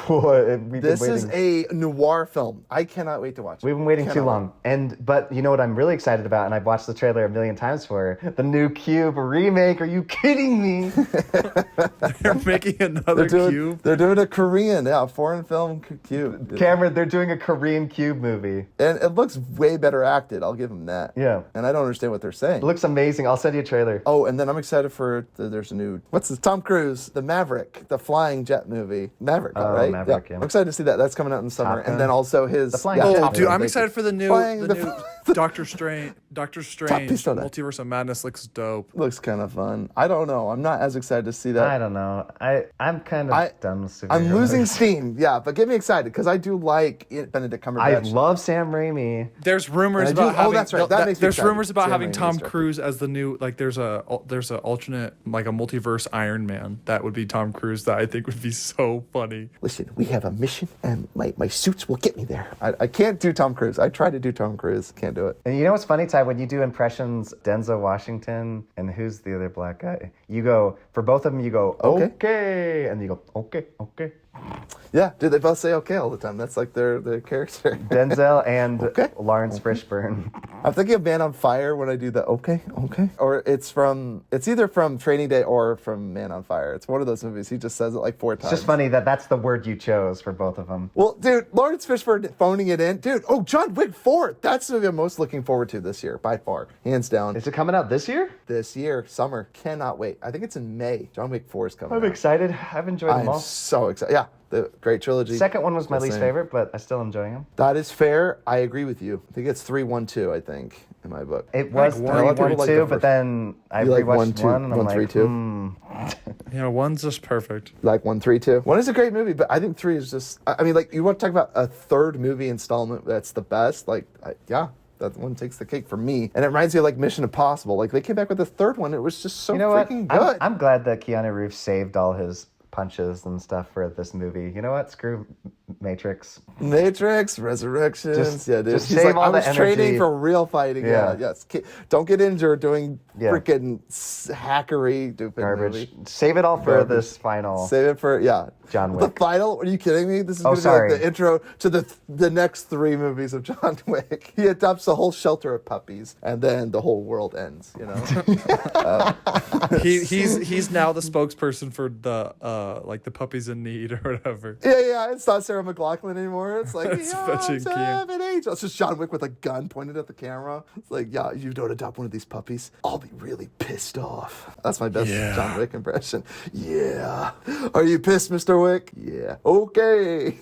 we've This been is waiting. a noir film. I cannot wait to watch it. We've been waiting too Cannot long. But you know what I'm really excited about, and I've watched the trailer a million times for? The new Cube remake. Are you kidding me? They're making another Cube. They're doing a Korean, foreign film Cube. Cameron, they're doing a Korean Cube movie. And it looks way better acted. I'll give them that. Yeah. And I don't understand what they're saying. It looks amazing. amazing. I'll send you a trailer. Oh, and then I'm excited for there's a new what's this? Tom Cruise, the Maverick, the flying jet movie. Maverick, right? Maverick, yeah. I'm excited to see that. That's coming out in the summer, Top Gun. and then also his The flying yeah, jet. Oh, Top dude, Gun, I'm thank excited you. for the new Flying Doctor Strange. Doctor Strange, please don't. Multiverse of Madness looks dope. Looks kind of fun. I don't know. I'm not as excited to see that. I don't know. I'm kind of done with superhero I'm losing movies. steam. Yeah, but get me excited because I do like Benedict I Cumberbatch. love Sam Raimi. There's rumors And I do- about having. that's right. That makes me there's excited. rumors about Sam having Raimi's Tom director. Cruise as the new. Like, there's a alternate, like a multiverse Iron Man that would be Tom Cruise. That I think would be so funny. Listen, we have a mission, and my suits will get me there. I can't do Tom Cruise. I tried to do Tom Cruise. Can't do it. And you know what's funny, Ty? When you do impressions, Denzel Washington and who's the other black guy? You go, for both of them, you go, okay. And you go, okay. Yeah, dude, they both say okay all the time. That's like their character. Denzel and Okay. Lawrence Fishburne. I'm thinking of Man on Fire when I do the okay. Or it's either from Training Day or from Man on Fire. It's one of those movies. He just says it like 4 times. It's just funny that that's the word you chose for both of them. Well, dude, Lawrence Fishburne phoning it in. Dude, John Wick 4. That's the movie I'm most looking forward to this year, by far. Hands down. Is it coming out this year? This year, summer. Cannot wait. I think it's in May. John Wick 4 is coming I'm out. excited. I've enjoyed them I'm all. so excited. Yeah, the great trilogy. Second one was my The least same. favorite, but I still enjoying them. That is fair. I agree with you. I think it's 3-1-2, I think, in my book. It was one. A lot of people like 3-1-2, the but first. then I You like rewatched 1, 2, one, and I'm 1, 3, like, 2? Yeah, one's just perfect. Like 1, 3, 2. 1 is a great movie, but I think 3 is just. I mean, like you want to talk about a third movie installment that's the best. Like, yeah, that one takes the cake for me. And it reminds me of like Mission Impossible. Like they came back with the third one. It was just so You know what? freaking good. I'm glad that Keanu Reeves saved all his punches and stuff for this movie. You know what? Screw Matrix. Matrix, Resurrections. Just- yeah, dude. just He's save like, all I the was training energy. for real fighting. Yeah, Yeah. yes. Don't get injured doing Yeah. freaking hackery, stupid Garbage. movie. Save it all for Garbage. this final. Save it for John The Wick. final? Are you kidding me? This is Oh, going to be sorry. like the intro to the next 3 movies of John Wick. He adopts a whole shelter of puppies, and then the whole world ends. You know. He's now the spokesperson for the like the puppies in need or whatever. Yeah. It's not Sarah McLachlan anymore. It's like It's yeah, fetching it's cute. an angel. It's just John Wick with a gun pointed at the camera. It's like, yeah, you don't adopt one of these puppies, I'll be really pissed off. That's my best Yeah. John Wick impression. Yeah. Are you pissed, Mr. Wick? Yeah. Okay.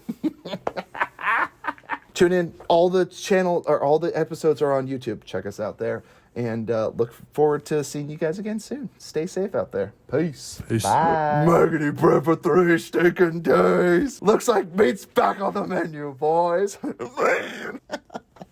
Tune in. All the episodes are on YouTube. Check us out there. And look forward to seeing you guys again soon. Stay safe out there. Peace. Bye. Maggoty bread for 3 stinking days. Looks like meat's back on the menu, boys. Man.